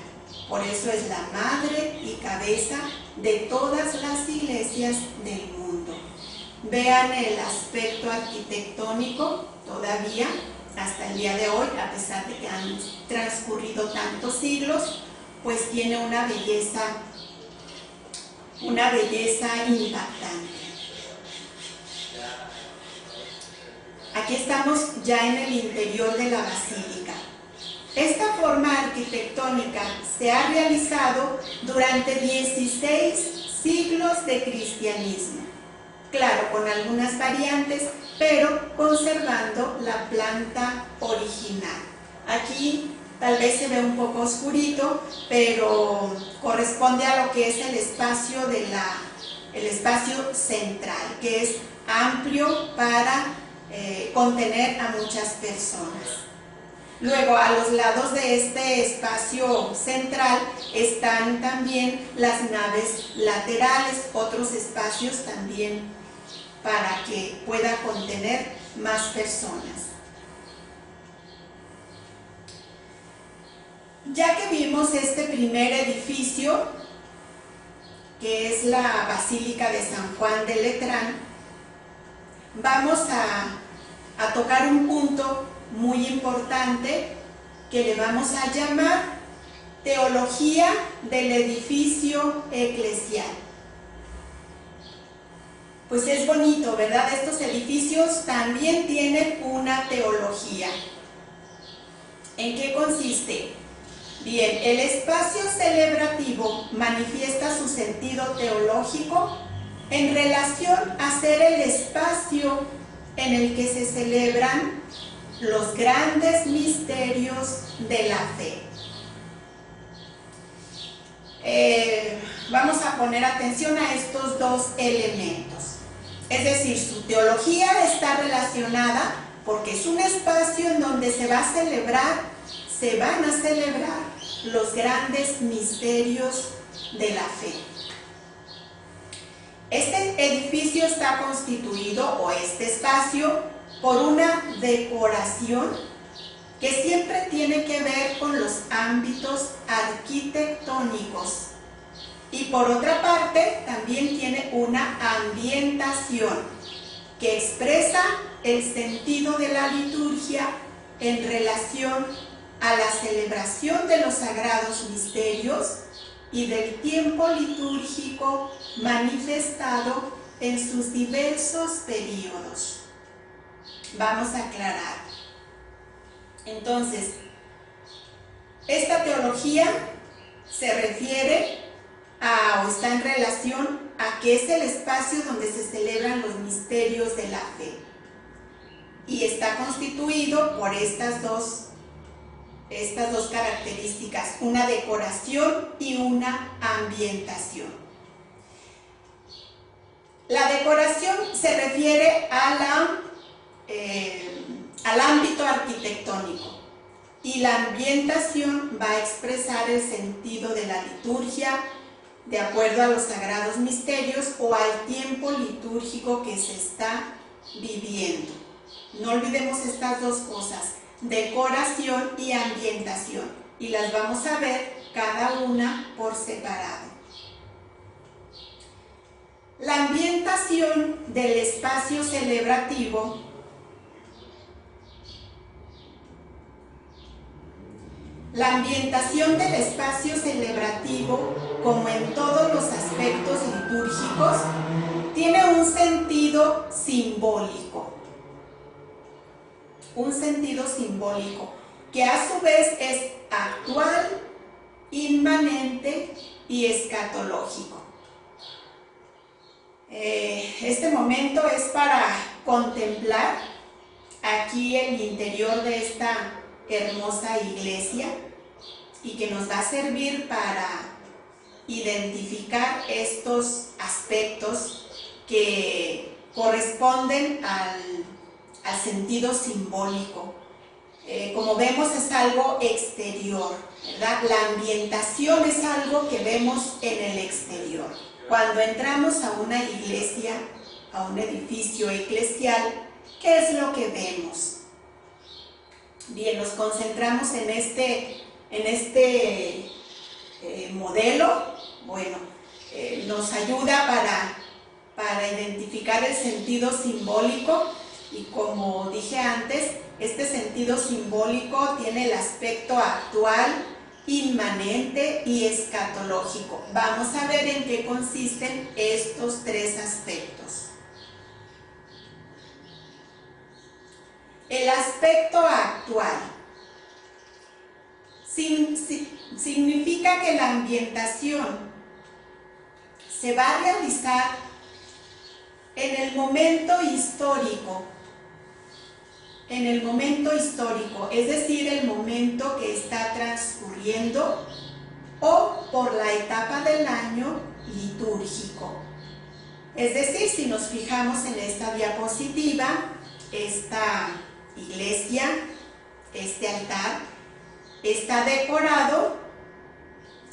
Por eso es la madre y cabeza de todas las iglesias del mundo. Vean el aspecto arquitectónico todavía hasta el día de hoy, a pesar de que han transcurrido tantos siglos, pues tiene una belleza impactante. Aquí estamos ya en el interior de la basílica. Esta forma arquitectónica se ha realizado durante 16 siglos de cristianismo. Claro, con algunas variantes, pero conservando la planta original. Aquí tal vez se ve un poco oscurito, pero corresponde a lo que es el espacio central, que es amplio para contener a muchas personas. Luego, a los lados de este espacio central están también las naves laterales, otros espacios también para que pueda contener más personas. Ya que vimos este primer edificio, que es la Basílica de San Juan de Letrán, vamos a tocar un punto muy importante que le vamos a llamar teología del edificio eclesial. Pues es bonito, ¿verdad? Estos edificios también tienen una teología. ¿En qué consiste? Bien, el espacio celebrativo manifiesta su sentido teológico en relación a ser el espacio en el que se celebran los grandes misterios de la fe. Vamos a poner atención a estos dos elementos. Es decir, su teología está relacionada porque es un espacio en donde se van a celebrar los grandes misterios de la fe. Este edificio está constituido, o este espacio, por una decoración que siempre tiene que ver con los ámbitos arquitectónicos. Y por otra parte, también tiene una ambientación que expresa el sentido de la liturgia en relación a la celebración de los sagrados misterios y del tiempo litúrgico manifestado en sus diversos periodos. Vamos a aclarar. Entonces, esta teología se refiere o está en relación a que es el espacio donde se celebran los misterios de la fe. Y está constituido por estas dos características, una decoración y una ambientación. La decoración se refiere al ámbito arquitectónico y la ambientación va a expresar el sentido de la liturgia de acuerdo a los sagrados misterios o al tiempo litúrgico que se está viviendo. No olvidemos estas dos cosas, decoración y ambientación, y las vamos a ver cada una por separado. La ambientación del espacio celebrativo como en todos los aspectos litúrgicos, tiene un sentido simbólico. Un sentido simbólico que a su vez es actual, inmanente y escatológico. Este momento es para contemplar aquí el interior de esta hermosa iglesia y que nos va a servir para identificar estos aspectos que corresponden al sentido simbólico. Como vemos, es algo exterior, ¿verdad? La ambientación es algo que vemos en el exterior. Cuando entramos a una iglesia, a un edificio eclesial, ¿qué es lo que vemos? Bien, nos concentramos en este modelo. Bueno, nos ayuda para identificar el sentido simbólico, y como dije antes, este sentido simbólico tiene el aspecto actual, inmanente y escatológico. Vamos a ver en qué consisten estos tres aspectos. El aspecto actual significa que la ambientación se va a realizar en el momento histórico, es decir, el momento que está transcurriendo o por la etapa del año litúrgico. Es decir, si nos fijamos en esta diapositiva, esta iglesia, este altar, está decorado.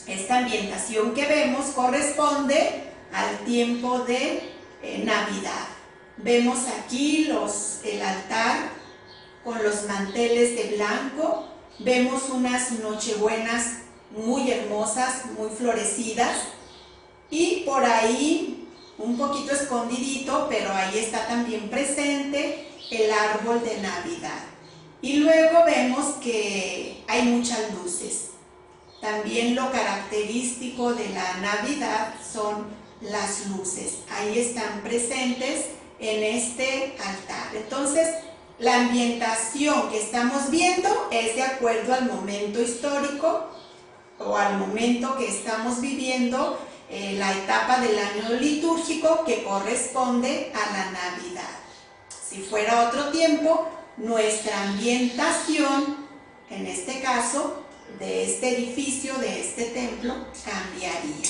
Esta ambientación que vemos corresponde al tiempo de Navidad. Vemos aquí el altar con los manteles de blanco. Vemos unas nochebuenas muy hermosas, muy florecidas, y por ahí, un poquito escondidito, pero ahí está también presente el árbol de Navidad. Y luego vemos que hay muchas luces. También lo característico de la Navidad son las luces. Ahí están presentes en este altar. Entonces, la ambientación que estamos viendo es de acuerdo al momento histórico o al momento que estamos viviendo, la etapa del año litúrgico que corresponde a la Navidad. Si fuera otro tiempo, nuestra ambientación, en este caso, de este edificio, de este templo, cambiaría.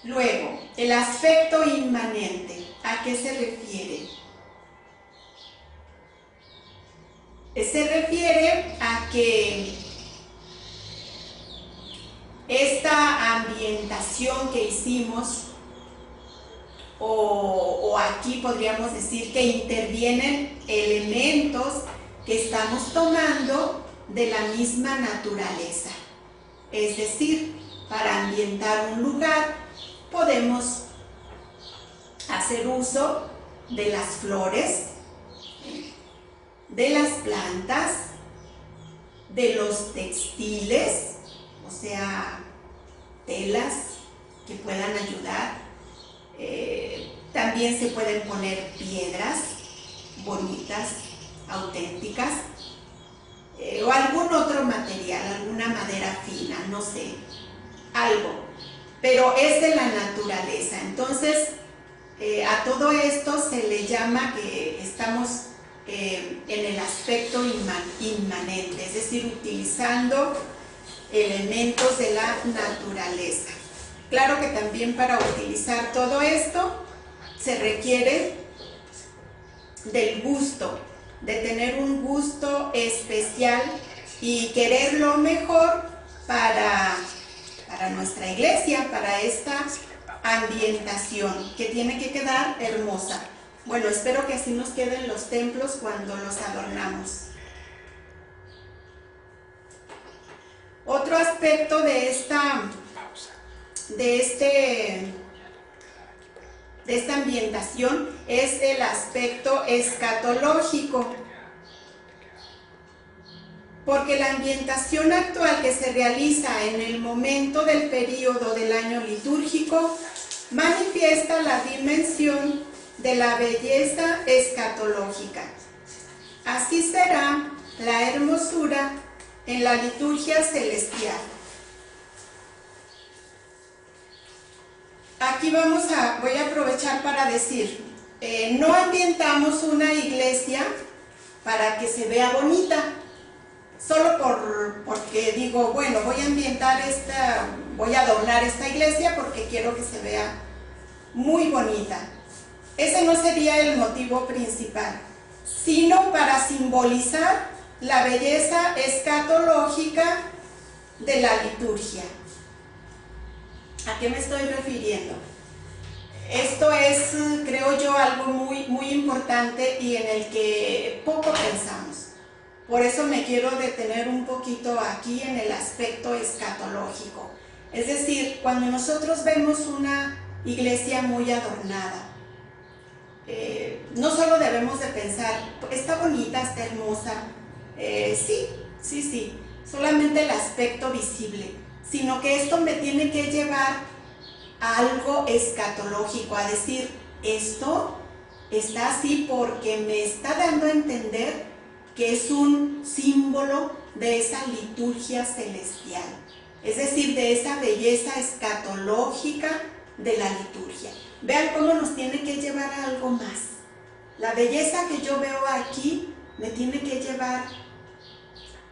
Luego, el aspecto inmanente, ¿a qué se refiere? Se refiere a que esta ambientación que hicimos, o aquí podríamos decir que intervienen elementos que estamos tomando de la misma naturaleza. Es decir, para ambientar un lugar podemos hacer uso de las flores, de las plantas, de los textiles, o sea, telas que puedan ayudar. También se pueden poner piedras bonitas, auténticas, o algún otro material, alguna madera fina, no sé, algo, pero es de la naturaleza. Entonces, a todo esto se le llama que estamos en el aspecto inmanente, es decir, utilizando elementos de la naturaleza. Claro que también para utilizar todo esto se requiere del gusto, de tener un gusto especial y querer lo mejor para nuestra iglesia, para esta ambientación que tiene que quedar hermosa. Bueno, espero que así nos queden los templos cuando los adornamos. Otro aspecto de esta ambientación es el aspecto escatológico, porque la ambientación actual que se realiza en el momento del período del año litúrgico manifiesta la dimensión de la belleza escatológica. Así será la hermosura en la liturgia celestial. Aquí voy a aprovechar para decir, no ambientamos una iglesia para que se vea bonita, solo porque digo, bueno, voy a adornar esta iglesia porque quiero que se vea muy bonita. Ese no sería el motivo principal, sino para simbolizar la belleza escatológica de la liturgia. ¿A qué me estoy refiriendo? Esto es, creo yo, algo muy, muy importante y en el que poco pensamos. Por eso me quiero detener un poquito aquí en el aspecto escatológico. Es decir, cuando nosotros vemos una iglesia muy adornada, no solo debemos de pensar, está bonita, está hermosa, sí, solamente el aspecto visible, sino que esto me tiene que llevar a algo escatológico, a decir, esto está así porque me está dando a entender que es un símbolo de esa liturgia celestial, es decir, de esa belleza escatológica de la liturgia. Vean cómo nos tiene que llevar a algo más. La belleza que yo veo aquí me tiene que llevar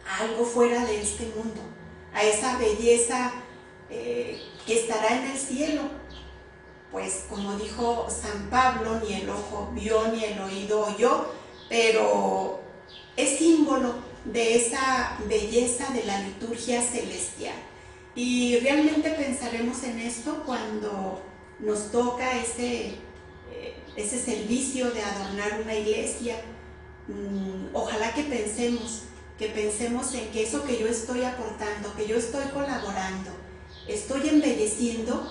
a algo fuera de este mundo, a esa belleza que estará en el cielo. Pues como dijo San Pablo, ni el ojo vio, ni el oído oyó, pero es símbolo de esa belleza de la liturgia celestial. Y realmente pensaremos en esto cuando nos toca ese servicio de adornar una iglesia. Ojalá que pensemos en que eso que yo estoy aportando, que yo estoy colaborando, estoy embelleciendo,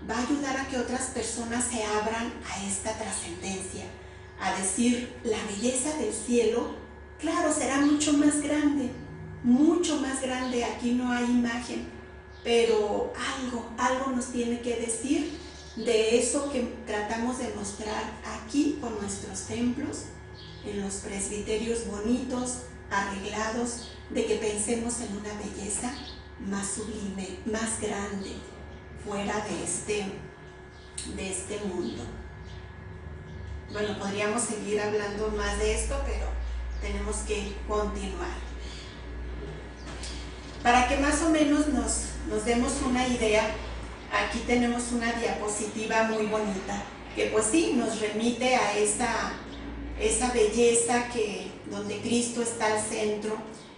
va a ayudar a que otras personas se abran a esta trascendencia, a decir, la belleza del cielo, claro, será mucho más grande, aquí no hay imagen, pero algo nos tiene que decir de eso que tratamos de mostrar aquí con nuestros templos, en los presbiterios bonitos, arreglados, de que pensemos en una belleza más sublime, más grande, fuera de este mundo. Bueno, podríamos seguir hablando más de esto, pero tenemos que continuar. Para que más o menos nos demos una idea, aquí tenemos una diapositiva muy bonita, que pues sí, nos remite a esa belleza donde Cristo está al centro,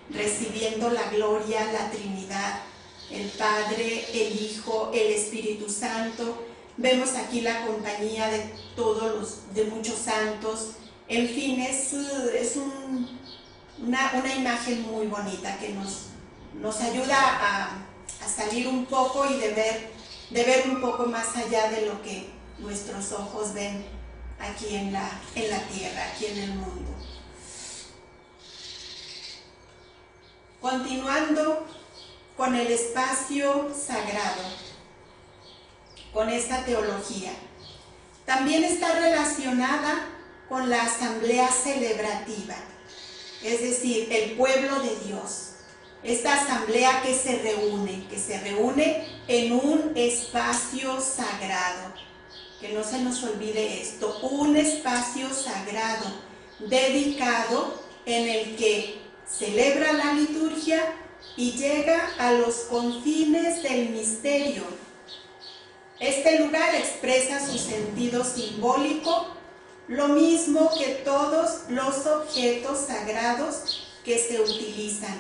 recibiendo la gloria, la Trinidad, el Padre, el Hijo, el Espíritu Santo. Vemos aquí la compañía de muchos santos. En fin, es una imagen muy bonita que nos ayuda a salir un poco y de ver un poco más allá de lo que nuestros ojos ven aquí en la tierra, aquí en el mundo. Continuando con el espacio sagrado, con esta teología, también está relacionada con la asamblea celebrativa, es decir, el pueblo de Dios. Esta asamblea que se reúne en un espacio sagrado. Que no se nos olvide esto, un espacio sagrado dedicado en el que celebra la liturgia y llega a los confines del misterio. Este lugar expresa su sentido simbólico, lo mismo que todos los objetos sagrados que se utilizan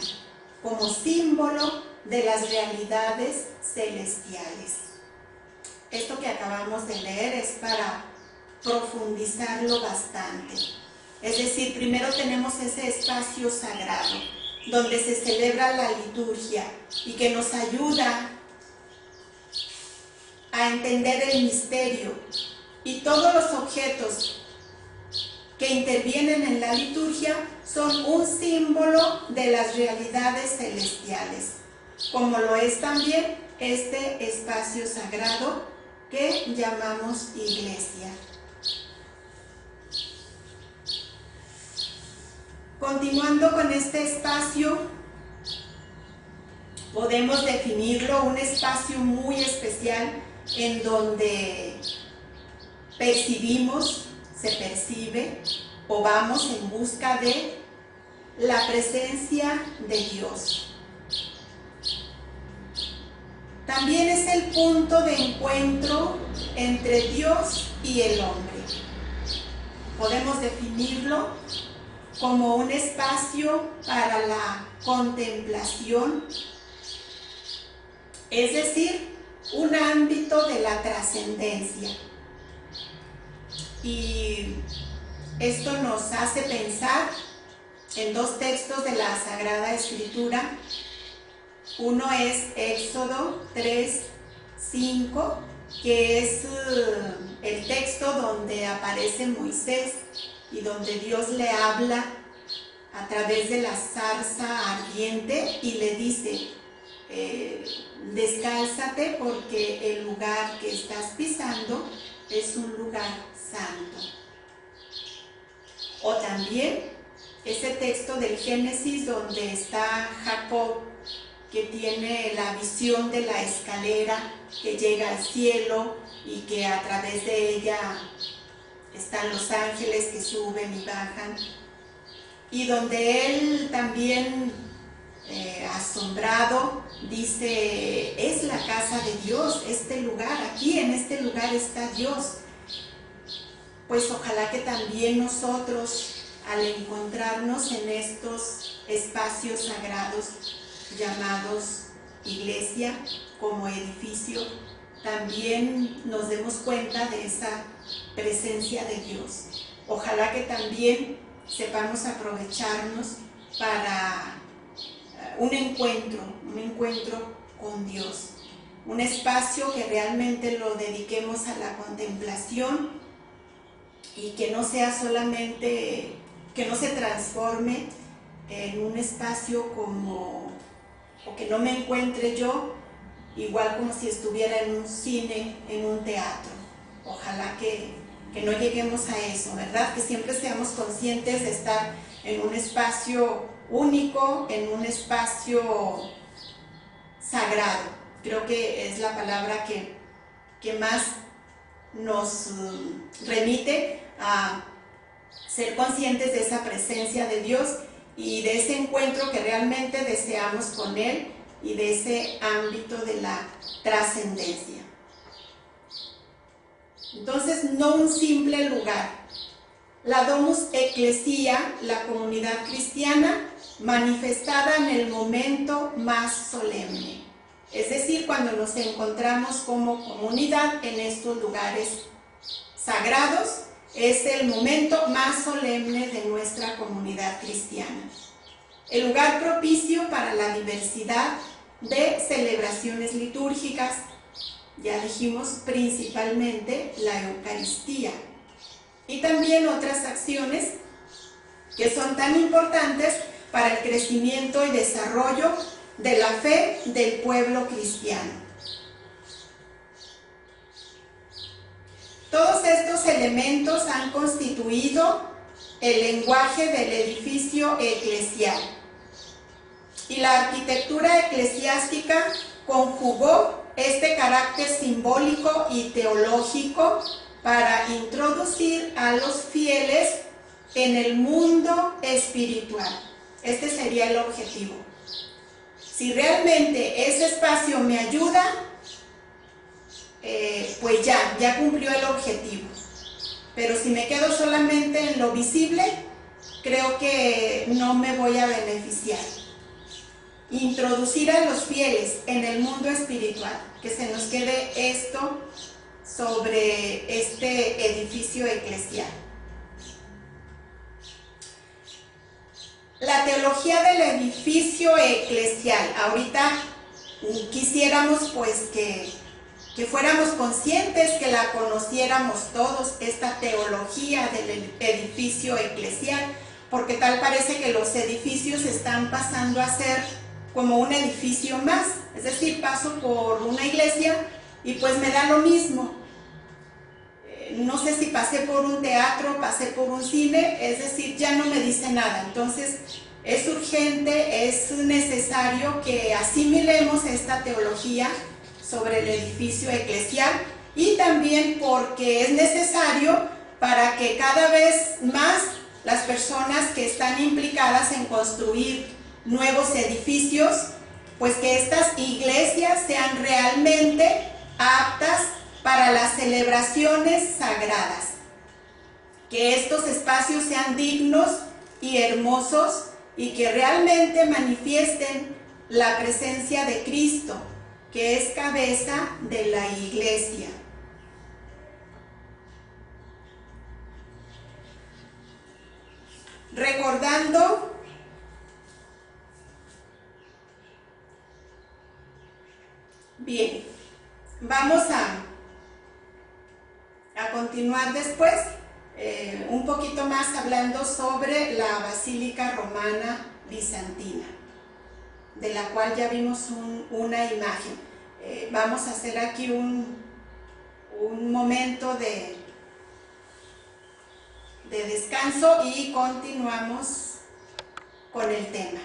como símbolo de las realidades celestiales. Esto que acabamos de leer es para profundizarlo bastante. Es decir, primero tenemos ese espacio sagrado. donde se celebra la liturgia y que nos ayuda a entender el misterio, y todos los objetos que intervienen en la liturgia son un símbolo de las realidades celestiales, como lo es también este espacio sagrado que llamamos iglesia. Continuando con este espacio, podemos definirlo un espacio muy especial en donde percibimos, se percibe o vamos en busca de la presencia de Dios. También es el punto de encuentro entre Dios y el hombre. Podemos definirlo como un espacio para la contemplación, es decir, un ámbito de la trascendencia. Y esto nos hace pensar en dos textos de la Sagrada Escritura. Uno es Éxodo 3:5, que es el texto donde aparece Moisés y donde Dios le habla a través de la zarza ardiente y le dice: descálzate porque el lugar que estás pisando es un lugar santo. O también ese texto del Génesis donde está Jacob, que tiene la visión de la escalera que llega al cielo y que a través de ella están los ángeles que suben y bajan, y donde él también asombrado dice: es la casa de Dios, este lugar, aquí en este lugar está Dios. Pues ojalá que también nosotros, al encontrarnos en estos espacios sagrados llamados iglesia como edificio, también nos demos cuenta de esa presencia de Dios. Ojalá que también sepamos aprovecharnos para un encuentro con Dios, un espacio que realmente lo dediquemos a la contemplación y que no sea solamente, que no se transforme en un espacio como, o que no me encuentre yo igual como si estuviera en un cine, en un teatro. Ojalá que no lleguemos a eso, ¿verdad? Que siempre seamos conscientes de estar en un espacio único, en un espacio sagrado. Creo que es la palabra que más nos remite a ser conscientes de esa presencia de Dios y de ese encuentro que realmente deseamos con Él y de ese ámbito de la trascendencia. Entonces, no un simple lugar. La Domus Ecclesia, la comunidad cristiana, manifestada en el momento más solemne. Es decir, cuando nos encontramos como comunidad en estos lugares sagrados, es el momento más solemne de nuestra comunidad cristiana. El lugar propicio para la diversidad de celebraciones litúrgicas, ya dijimos principalmente la Eucaristía, y también otras acciones que son tan importantes para el crecimiento y desarrollo de la fe del pueblo cristiano. Todos estos elementos han constituido el lenguaje del edificio eclesial, y la arquitectura eclesiástica conjugó este carácter simbólico y teológico para introducir a los fieles en el mundo espiritual. Este sería el objetivo. Si realmente ese espacio me ayuda, pues ya cumplió el objetivo. Pero si me quedo solamente en lo visible, creo que no me voy a beneficiar. Introducir a los fieles en el mundo espiritual, que se nos quede esto sobre este edificio eclesial. La teología del edificio eclesial. Ahorita quisiéramos pues que fuéramos conscientes, que la conociéramos todos, esta teología del edificio eclesial, porque tal parece que los edificios están pasando a ser como un edificio más, es decir, paso por una iglesia y pues me da lo mismo. No sé si pasé por un teatro, pasé por un cine, es decir, ya no me dice nada. Entonces es urgente, es necesario que asimilemos esta teología sobre el edificio eclesial, y también porque es necesario para que cada vez más las personas que están implicadas en construir nuevos edificios, pues que estas iglesias sean realmente aptas para las celebraciones sagradas, que estos espacios sean dignos y hermosos y que realmente manifiesten la presencia de Cristo, que es cabeza de la iglesia. Recordando bien, vamos a continuar después un poquito más hablando sobre la Basílica Romana Bizantina, de la cual ya vimos una imagen. Vamos a hacer aquí un momento de descanso y continuamos con el tema.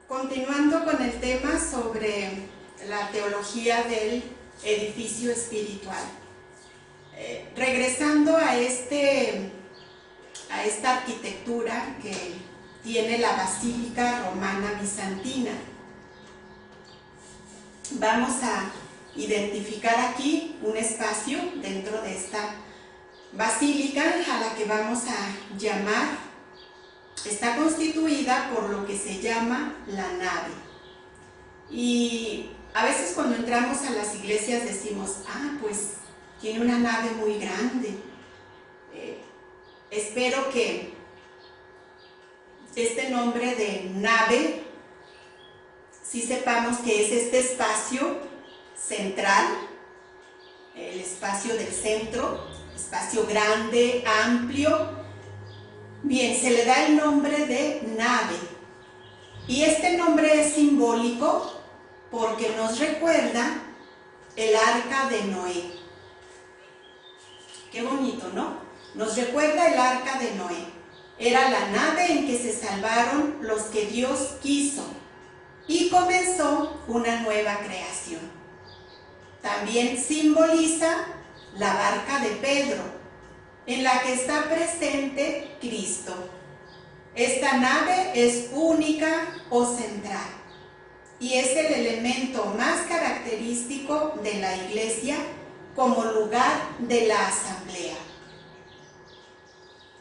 Continuando con el tema sobre la teología del edificio espiritual. Regresando a esta arquitectura que tiene la Basílica Romana Bizantina, vamos a identificar aquí un espacio dentro de esta basílica a la que vamos a llamar, está constituida por lo que se llama la nave. Y a veces cuando entramos a las iglesias decimos, pues tiene una nave muy grande. Espero que este nombre de nave, sí sepamos que es este espacio central, el espacio del centro, espacio grande, amplio. Bien, se le da el nombre de nave. Y este nombre es simbólico porque nos recuerda el arca de Noé. Qué bonito, ¿no? Nos recuerda el arca de Noé. Era la nave en que se salvaron los que Dios quiso y comenzó una nueva creación. También simboliza la barca de Pedro, en la que está presente Cristo. Esta nave es única o central y es el elemento más característico de la iglesia como lugar de la asamblea.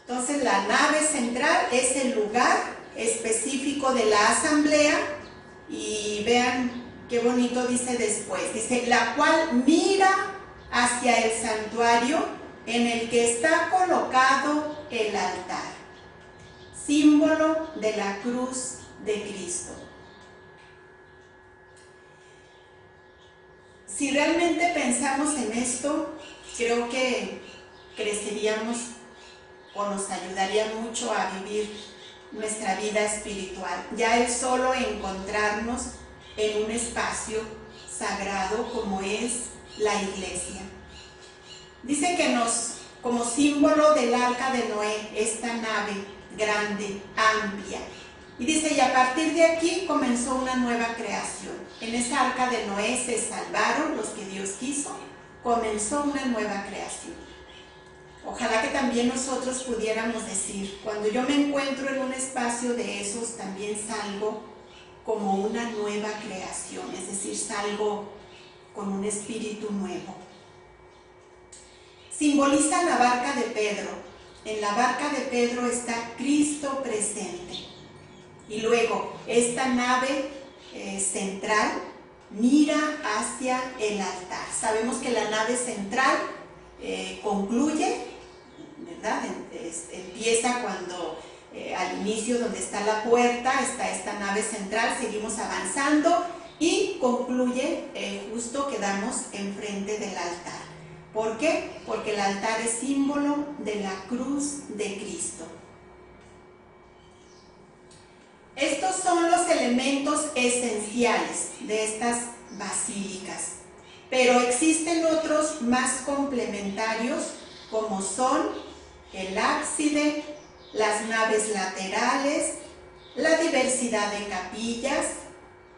Entonces la nave central es el lugar específico de la asamblea, y vean qué bonito dice después, dice, la cual mira hacia el santuario en el que está colocado el altar, símbolo de la cruz de Cristo. Si realmente pensamos en esto, creo que creceríamos o nos ayudaría mucho a vivir nuestra vida espiritual. Ya el solo encontrarnos en un espacio sagrado como es la iglesia. Dice que como símbolo del arca de Noé, esta nave grande, amplia. Y dice, y a partir de aquí comenzó una nueva creación. En esa arca de Noé se salvaron los que Dios quiso, comenzó una nueva creación. Ojalá que también nosotros pudiéramos decir, cuando yo me encuentro en un espacio de esos, también salgo como una nueva creación, es decir, salgo con un espíritu nuevo. Simboliza la barca de Pedro. En la barca de Pedro está Cristo presente. Y luego, esta nave central mira hacia el altar. Sabemos que la nave central concluye, ¿verdad? Empieza cuando al inicio, donde está la puerta, está esta nave central, seguimos avanzando y concluye justo quedamos enfrente del altar. ¿Por qué? Porque el altar es símbolo de la cruz de Cristo. Estos son los elementos esenciales de estas basílicas, pero existen otros más complementarios, como son el ábside, las naves laterales, la diversidad de capillas,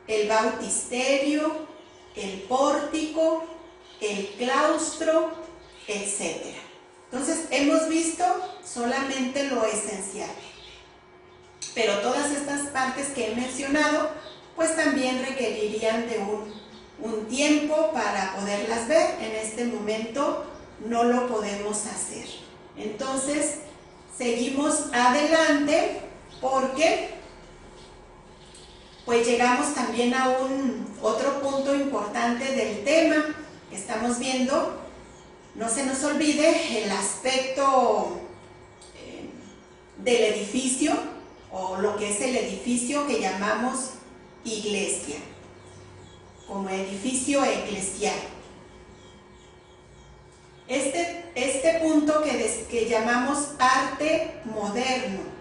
el bautisterio, el pórtico, el claustro, etc. Entonces, hemos visto solamente lo esencial. Pero todas estas partes que he mencionado, pues también requerirían de un tiempo para poderlas ver. En este momento no lo podemos hacer. Entonces, seguimos adelante porque pues llegamos también a otro punto importante del tema que estamos viendo. No se nos olvide el aspecto del edificio, o lo que es el edificio que llamamos iglesia, como edificio eclesial. Este punto que llamamos arte moderno.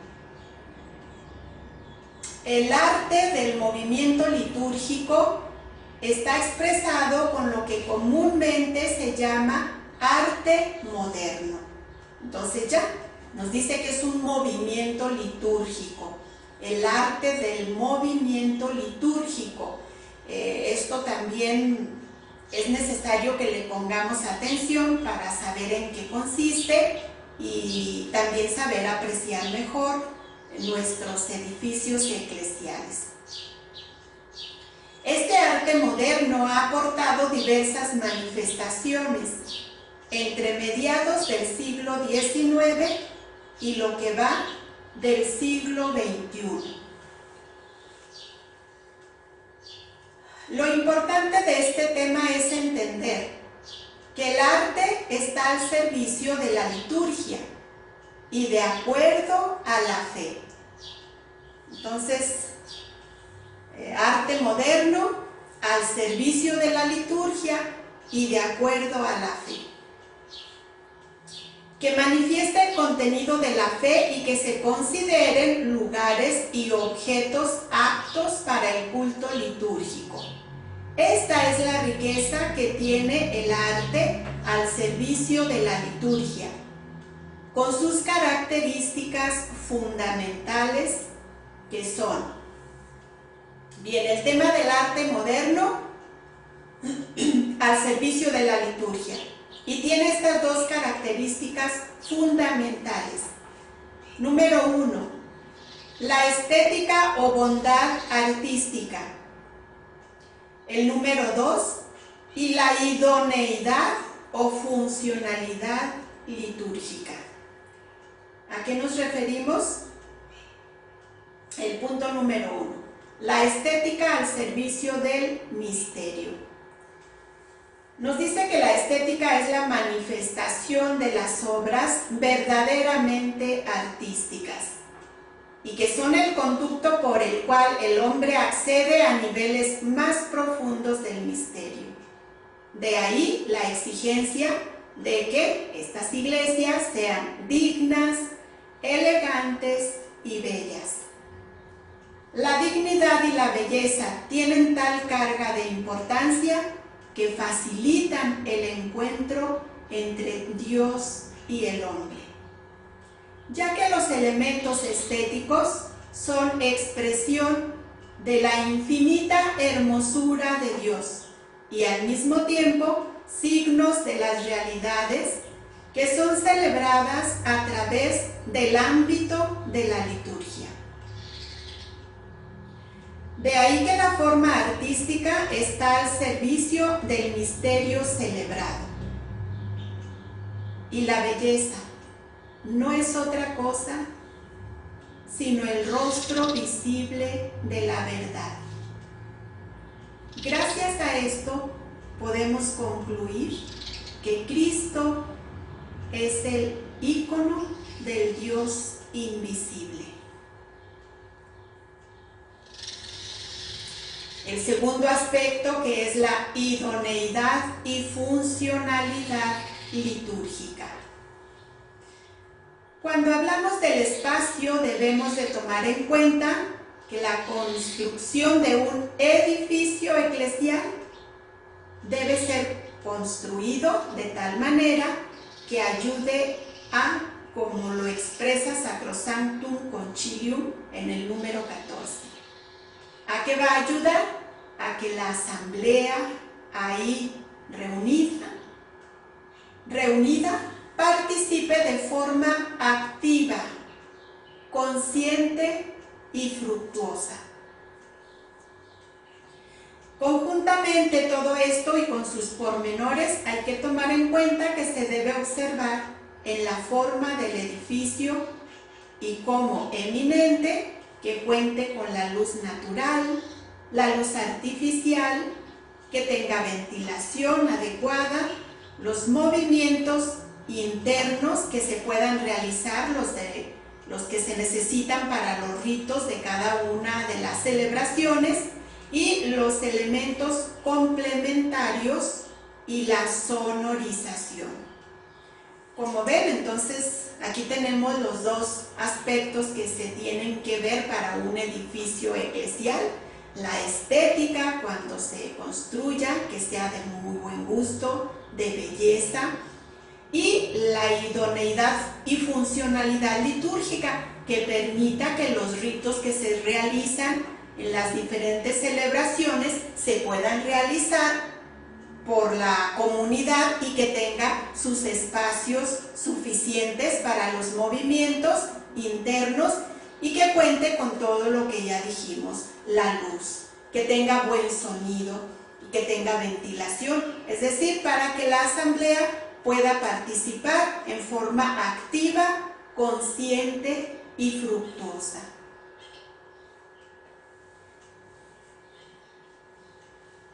El arte del movimiento litúrgico está expresado con lo que comúnmente se llama arte moderno. Entonces ya nos dice que es un movimiento litúrgico, el arte del movimiento litúrgico. Esto también es necesario que le pongamos atención para saber en qué consiste y también saber apreciar mejor nuestros edificios eclesiales. Este arte moderno ha aportado diversas manifestaciones entre mediados del siglo XIX y lo que va del siglo XXI. Lo importante de este tema es entender que el arte está al servicio de la liturgia y de acuerdo a la fe. Entonces, arte moderno al servicio de la liturgia y de acuerdo a la fe, que manifiesta el contenido de la fe y que se consideren lugares y objetos aptos para el culto litúrgico. Esta es la riqueza que tiene el arte al servicio de la liturgia, con sus características fundamentales que son, bien, el tema del arte moderno al servicio de la liturgia. Y tiene estas dos características fundamentales. Número 1, la estética o bondad artística. El número 2, y la idoneidad o funcionalidad litúrgica. ¿A qué nos referimos? El punto número 1, la estética al servicio del misterio. Nos dice que la estética es la manifestación de las obras verdaderamente artísticas y que son el conducto por el cual el hombre accede a niveles más profundos del misterio. De ahí la exigencia de que estas iglesias sean dignas, elegantes y bellas. La dignidad y la belleza tienen tal carga de importancia que facilitan el encuentro entre Dios y el hombre, ya que los elementos estéticos son expresión de la infinita hermosura de Dios y al mismo tiempo signos de las realidades que son celebradas a través del ámbito de la liturgia. De ahí que la forma artística está al servicio del misterio celebrado. Y la belleza no es otra cosa sino el rostro visible de la verdad. Gracias a esto podemos concluir que Cristo es el ícono del Dios invisible. El segundo aspecto, que es la idoneidad y funcionalidad litúrgica. Cuando hablamos del espacio, debemos de tomar en cuenta que la construcción de un edificio eclesial debe ser construido de tal manera que ayude a, como lo expresa Sacrosanctum Concilium en el número 14. ¿A qué va a ayudar? A que la asamblea ahí reunida participe de forma activa, consciente y fructuosa. Conjuntamente todo esto y con sus pormenores hay que tomar en cuenta que se debe observar en la forma del edificio y como eminente que cuente con la luz natural, la luz artificial, que tenga ventilación adecuada, los movimientos internos que se puedan realizar, los que se necesitan para los ritos de cada una de las celebraciones, y los elementos complementarios y la sonorización. Como ven, entonces aquí tenemos los dos aspectos que se tienen que ver para un edificio eclesial: la estética, cuando se construya, que sea de muy buen gusto, de belleza, y la idoneidad y funcionalidad litúrgica, que permita que los ritos que se realizan en las diferentes celebraciones se puedan realizar por la comunidad y que tenga sus espacios suficientes para los movimientos internos y que cuente con todo lo que ya dijimos: la luz, que tenga buen sonido y que tenga ventilación, es decir, para que la asamblea pueda participar en forma activa, consciente y fructuosa.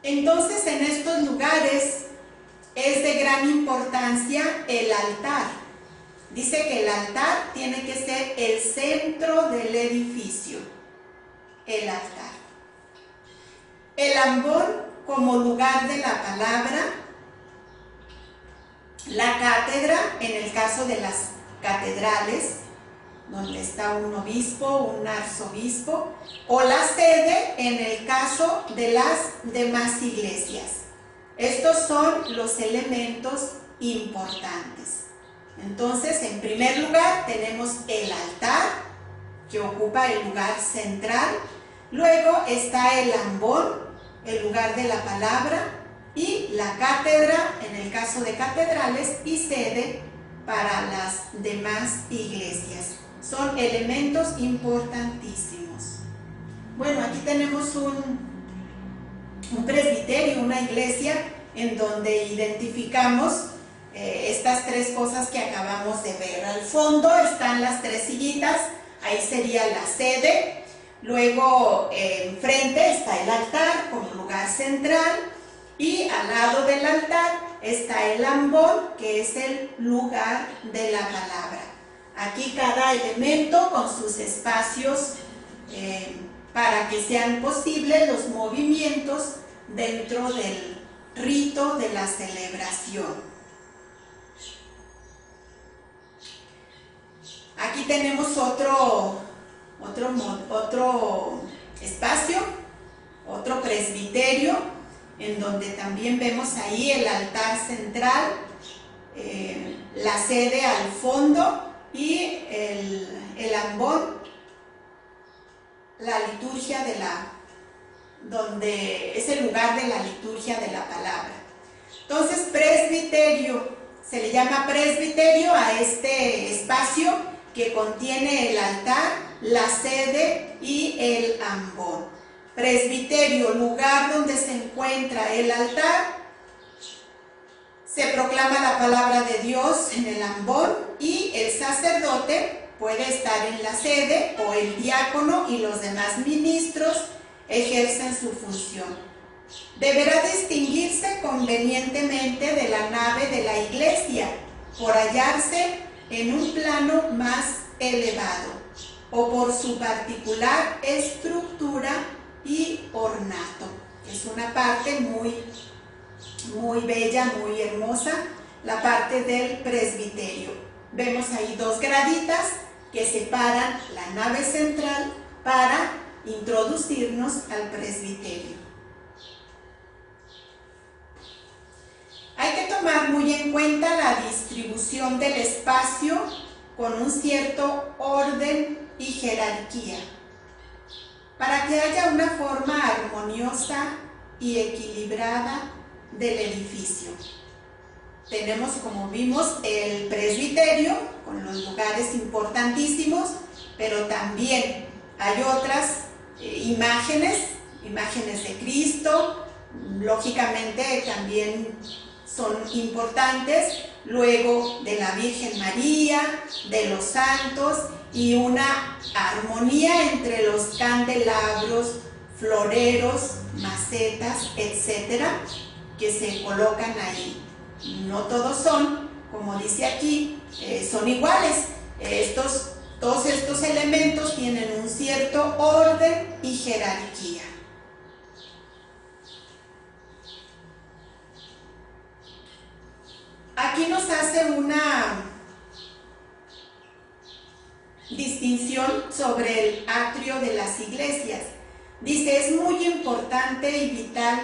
Entonces, en estos lugares es de gran importancia el altar. Dice que el altar tiene que ser el centro del edificio, el altar. El ambón como lugar de la palabra, la cátedra, en el caso de las catedrales, donde está un obispo, un arzobispo, o la sede en el caso de las demás iglesias. Estos son los elementos importantes. Entonces, en primer lugar, tenemos el altar, que ocupa el lugar central. Luego está el ambón, el lugar de la palabra, y la cátedra, en el caso de catedrales, y sede para las demás iglesias. Son elementos importantísimos. Bueno, aquí tenemos un presbiterio, una iglesia, en donde identificamos estas tres cosas que acabamos de ver. Al fondo están las tres sillitas, ahí sería la sede. Luego enfrente está el altar como lugar central, y al lado del altar está el ambón, que es el lugar de la palabra. Aquí cada elemento con sus espacios para que sean posibles los movimientos dentro del rito de la celebración. Aquí tenemos otro espacio, otro presbiterio, en donde también vemos ahí el altar central, la sede al fondo, y el ambón, la liturgia donde es el lugar de la liturgia de la palabra. Entonces, presbiterio, se le llama presbiterio a este espacio que contiene el altar, la sede y el ambón. Presbiterio, lugar donde se encuentra el altar. Se proclama la palabra de Dios en el ambón, y el sacerdote puede estar en la sede, o el diácono y los demás ministros ejercen su función. Deberá distinguirse convenientemente de la nave de la iglesia por hallarse en un plano más elevado o por su particular estructura y ornato. Es una parte muy bella, muy hermosa, la parte del presbiterio. Vemos ahí dos graditas que separan la nave central para introducirnos al presbiterio. Hay que tomar muy en cuenta la distribución del espacio con un cierto orden y jerarquía, para que haya una forma armoniosa y equilibrada del edificio. Tenemos, como vimos, el presbiterio con los lugares importantísimos, pero también hay otras imágenes de Cristo, lógicamente también son importantes, luego de la Virgen María, de los santos y una armonía entre los candelabros, floreros, macetas, etcétera, que se colocan ahí. No todos son, como dice aquí, son iguales. Todos estos elementos tienen un cierto orden y jerarquía. Aquí nos hace una distinción sobre el atrio de las iglesias. Dice, es muy importante y vital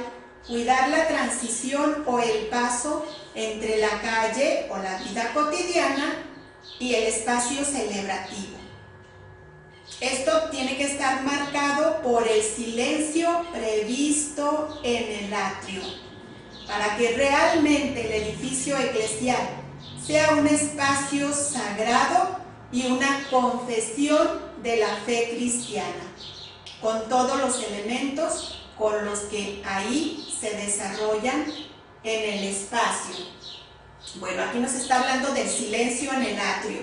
cuidar la transición o el paso entre la calle o la vida cotidiana y el espacio celebrativo. Esto tiene que estar marcado por el silencio previsto en el atrio, para que realmente el edificio eclesial sea un espacio sagrado y una confesión de la fe cristiana, con todos los elementos con los que ahí se desarrollan en el espacio. Bueno, aquí nos está hablando del silencio en el atrio.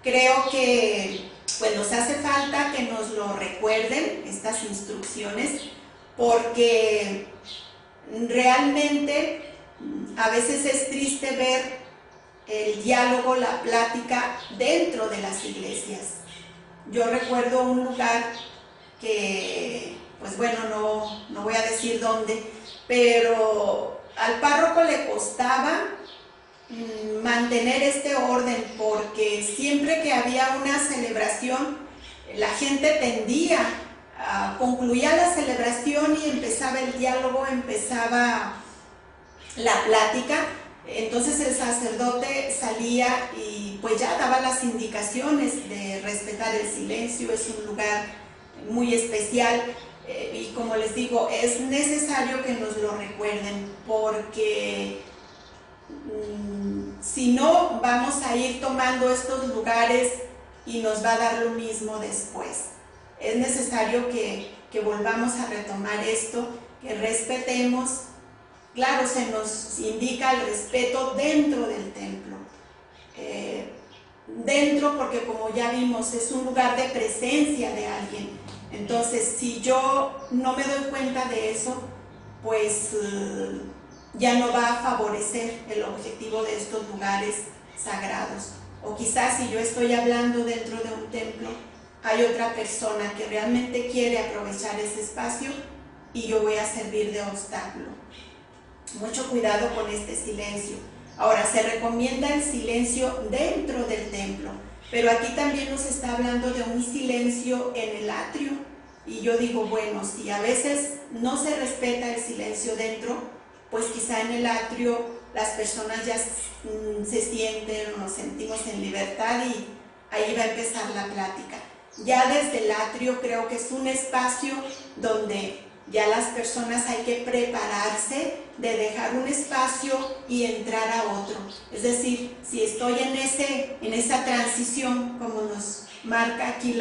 Creo que pues nos hace falta que nos lo recuerden estas instrucciones, porque realmente a veces es triste ver el diálogo, la plática dentro de las iglesias. Yo recuerdo un lugar que, pues bueno, no voy a decir dónde, pero al párroco le costaba mantener este orden, porque siempre que había una celebración, la gente tendía concluía la celebración y empezaba el diálogo, empezaba la plática. Entonces el sacerdote salía y pues ya daba las indicaciones de respetar el silencio. Es un lugar muy especial y como les digo, es necesario que nos lo recuerden, porque si no, vamos a ir tomando estos lugares y nos va a dar lo mismo después. Es necesario que volvamos a retomar esto, que respetemos. Claro, se nos indica el respeto dentro del templo. Dentro, porque como ya vimos, es un lugar de presencia de alguien. Entonces, si yo no me doy cuenta de eso, pues ya no va a favorecer el objetivo de estos lugares sagrados. O quizás si yo estoy hablando dentro de un templo, hay otra persona que realmente quiere aprovechar ese espacio y yo voy a servir de obstáculo. Mucho cuidado con este silencio. Ahora, se recomienda el silencio dentro del templo, pero aquí también nos está hablando de un silencio en el atrio. Y yo digo, bueno, si a veces no se respeta el silencio dentro, pues quizá en el atrio las personas ya se sienten o nos sentimos en libertad y ahí va a empezar la plática. Ya desde el atrio creo que es un espacio donde ya las personas hay que prepararse de dejar un espacio y entrar a otro. Es decir, si estoy en esa transición, como nos marca aquí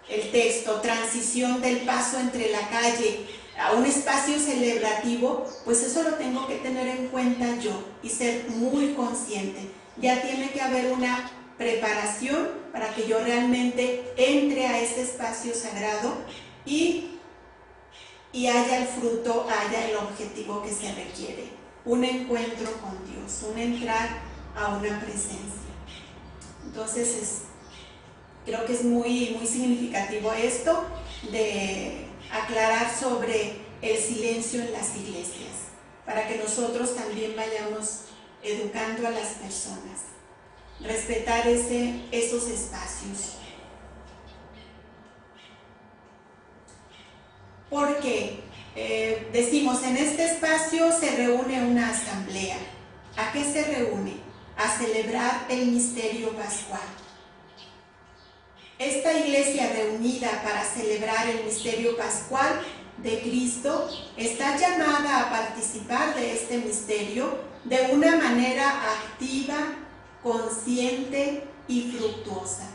el texto, transición del paso entre la calle a un espacio celebrativo, pues eso lo tengo que tener en cuenta yo y ser muy consciente. Ya tiene que haber una preparación para que yo realmente entre a ese espacio sagrado y y haya el fruto, haya el objetivo que se requiere. Un encuentro con Dios, un entrar a una presencia. Entonces creo que es muy, muy significativo esto de aclarar sobre el silencio en las iglesias, para que nosotros también vayamos educando a las personas, respetar esos espacios. Porque decimos, en este espacio se reúne una asamblea. ¿A qué se reúne? A celebrar el misterio pascual. Esta iglesia reunida para celebrar el misterio pascual de Cristo está llamada a participar de este misterio de una manera activa, consciente y fructuosa.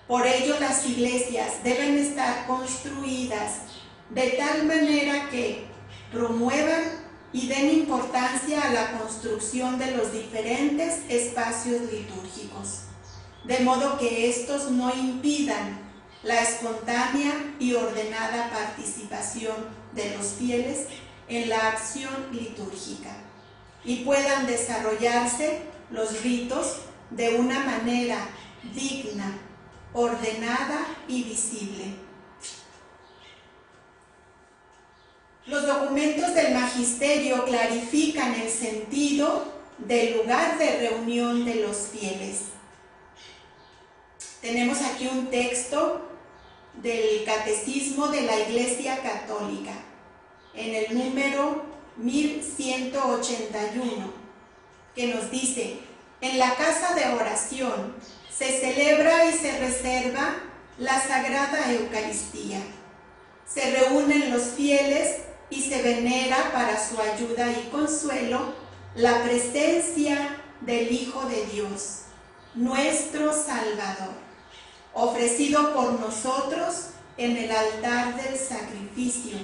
Por ello, las iglesias deben estar construidas de tal manera que promuevan y den importancia a la construcción de los diferentes espacios litúrgicos, de modo que estos no impidan la espontánea y ordenada participación de los fieles en la acción litúrgica y puedan desarrollarse los ritos de una manera digna, ordenada y visible. Los documentos del magisterio clarifican el sentido del lugar de reunión de los fieles. Tenemos aquí un texto del Catecismo de la Iglesia Católica, en el número 1181, que nos dice: en la casa de oración se celebra y se reserva la Sagrada Eucaristía. Se reúnen los fieles y se venera para su ayuda y consuelo la presencia del Hijo de Dios, nuestro Salvador, ofrecido por nosotros en el altar del sacrificio.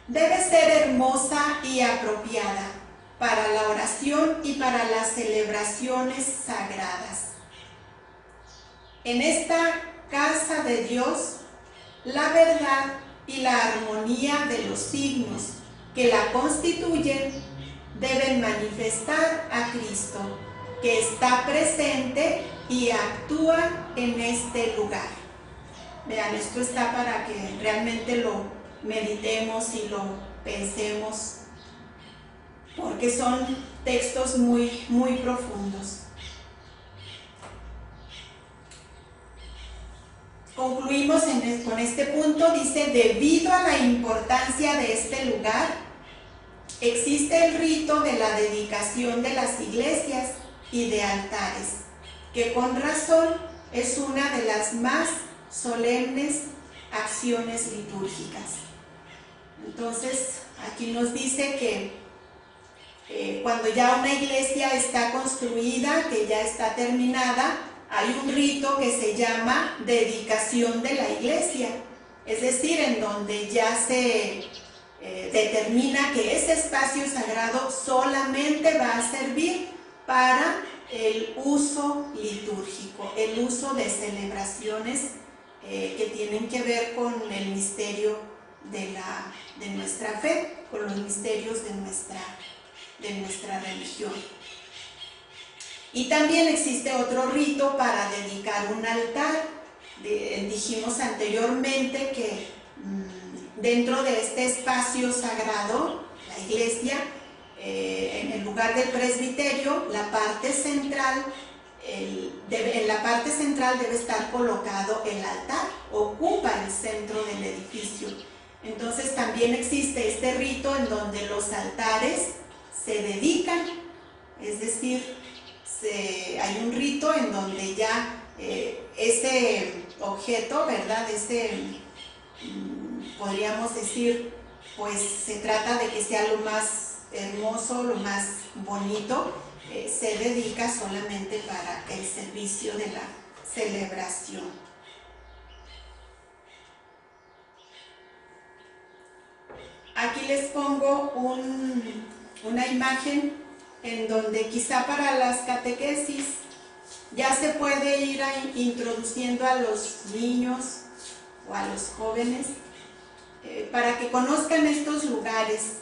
Debe ser hermosa y apropiada para la oración y para las celebraciones sagradas. En esta casa de Dios, la verdad y la armonía de los signos que la constituyen deben manifestar a Cristo, que está presente y actúa en este lugar. Vean, esto está para que realmente lo meditemos y lo pensemos, porque son textos muy, muy profundos. Concluimos con este punto. Dice: debido a la importancia de este lugar, existe el rito de la dedicación de las iglesias y de altares, que con razón es una de las más solemnes acciones litúrgicas. Entonces, aquí nos dice que cuando ya una iglesia está construida, que ya está terminada, hay un rito que se llama dedicación de la iglesia, es decir, en donde ya se determina que ese espacio sagrado solamente va a servir para el uso litúrgico, el uso de celebraciones que tienen que ver con el misterio de nuestra fe, con los misterios de nuestra religión. Y también existe otro rito para dedicar un altar. Dijimos anteriormente que dentro de este espacio sagrado, la iglesia, en el lugar del presbiterio, en la parte central debe estar colocado el altar, ocupa el centro del edificio. Entonces también existe este rito en donde los altares se dedican, es decir, hay un rito en donde ya ese objeto, ¿verdad? Podríamos decir, pues se trata de que sea lo más hermoso, lo más bonito, se dedica solamente para el servicio de la celebración. Aquí les pongo una imagen en donde quizá para las catequesis ya se puede ir introduciendo a los niños o a los jóvenes para que conozcan estos lugares,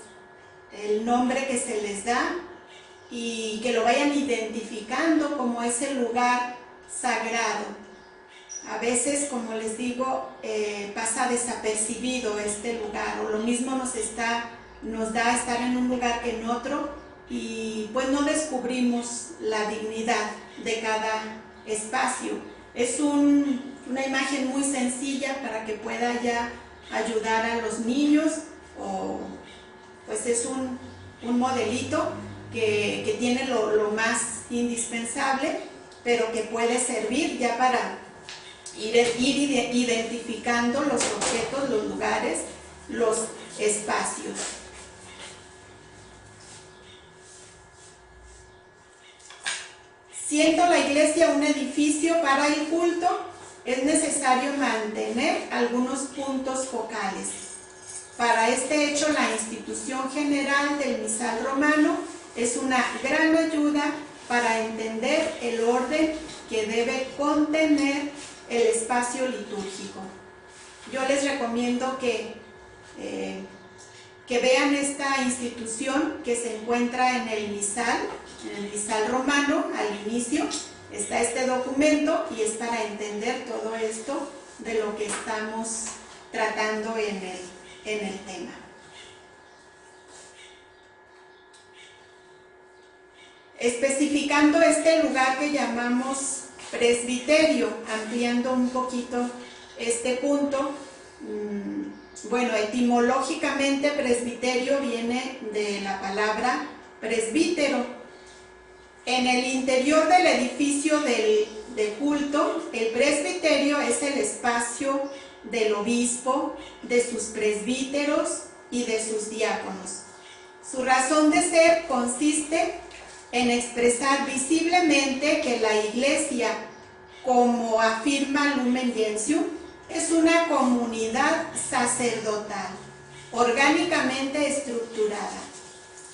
el nombre que se les da y que lo vayan identificando como ese lugar sagrado. A veces, como les digo, pasa desapercibido este lugar, o lo mismo nos da estar en un lugar que en otro, y pues no descubrimos la dignidad de cada espacio. Es una imagen muy sencilla para que pueda ya ayudar a los niños, o pues es un modelito que tiene lo más indispensable, pero que puede servir ya para ir identificando los objetos, los lugares, los espacios. Siendo la iglesia un edificio para el culto, es necesario mantener algunos puntos focales. Para este hecho, la institución general del misal romano es una gran ayuda para entender el orden que debe contener el espacio litúrgico. Yo les recomiendo que vean esta institución que se encuentra en el misal romano. Al inicio está este documento y es para entender todo esto de lo que estamos tratando en el tema. Especificando este lugar que llamamos presbiterio, ampliando un poquito este punto, bueno, etimológicamente presbiterio viene de la palabra presbítero. En el interior del edificio de culto, el presbiterio es el espacio del obispo, de sus presbíteros y de sus diáconos. Su razón de ser consiste en expresar visiblemente que la iglesia, como afirma Lumen Gentium, es una comunidad sacerdotal, orgánicamente estructurada,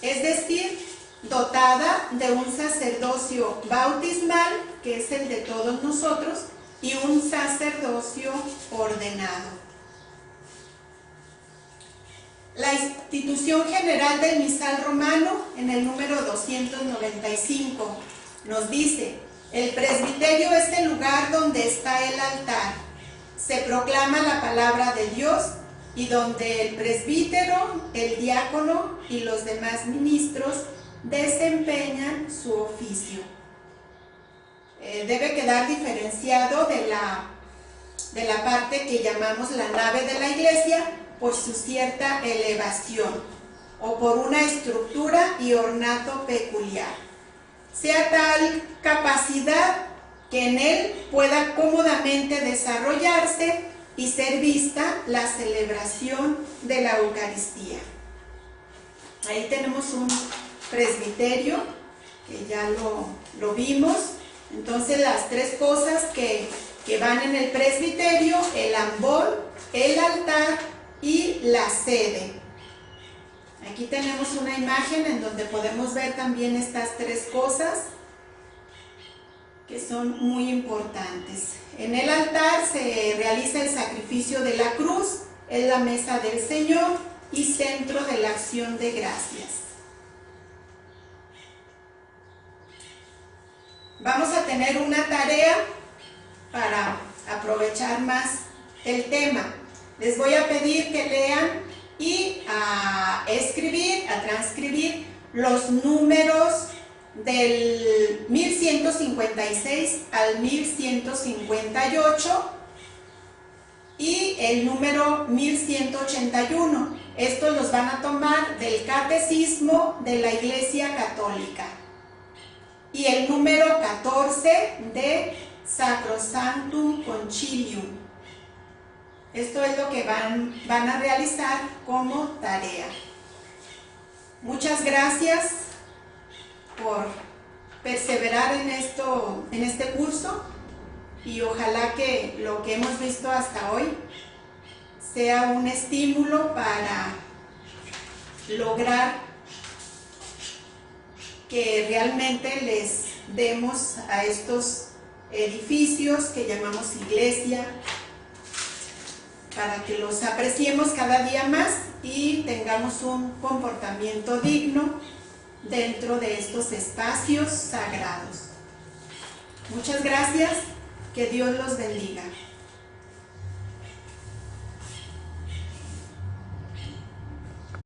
es decir, dotada de un sacerdocio bautismal, que es el de todos nosotros, y un sacerdocio ordenado. La institución general del misal romano, en el número 295, nos dice: el presbiterio es el lugar donde está el altar, se proclama la palabra de Dios y donde el presbítero, el diácono y los demás ministros desempeñan su oficio. Debe quedar diferenciado de la parte que llamamos la nave de la iglesia por su cierta elevación o por una estructura y ornato peculiar, sea tal capacidad que en él pueda cómodamente desarrollarse y ser vista la celebración de la Eucaristía. Ahí tenemos un presbiterio que ya lo vimos. Entonces, las tres cosas que van en el presbiterio: el ambón, el altar y la sede. Aquí tenemos una imagen en donde podemos ver también estas tres cosas que son muy importantes. En el altar se realiza el sacrificio de la cruz, es la mesa del Señor y centro de la acción de gracias. Vamos a tener una tarea para aprovechar más el tema. Les voy a pedir que lean y a escribir, a transcribir los números del 1156 al 1158 y el número 1181. Estos los van a tomar del Catecismo de la Iglesia Católica. Y el número 14 de Sacrosanctum Concilium. Esto es lo que van a realizar como tarea. Muchas gracias por perseverar en este curso, y ojalá que lo que hemos visto hasta hoy sea un estímulo para lograr que realmente les demos a estos edificios que llamamos iglesia para que los apreciemos cada día más y tengamos un comportamiento digno dentro de estos espacios sagrados. Muchas gracias, que Dios los bendiga.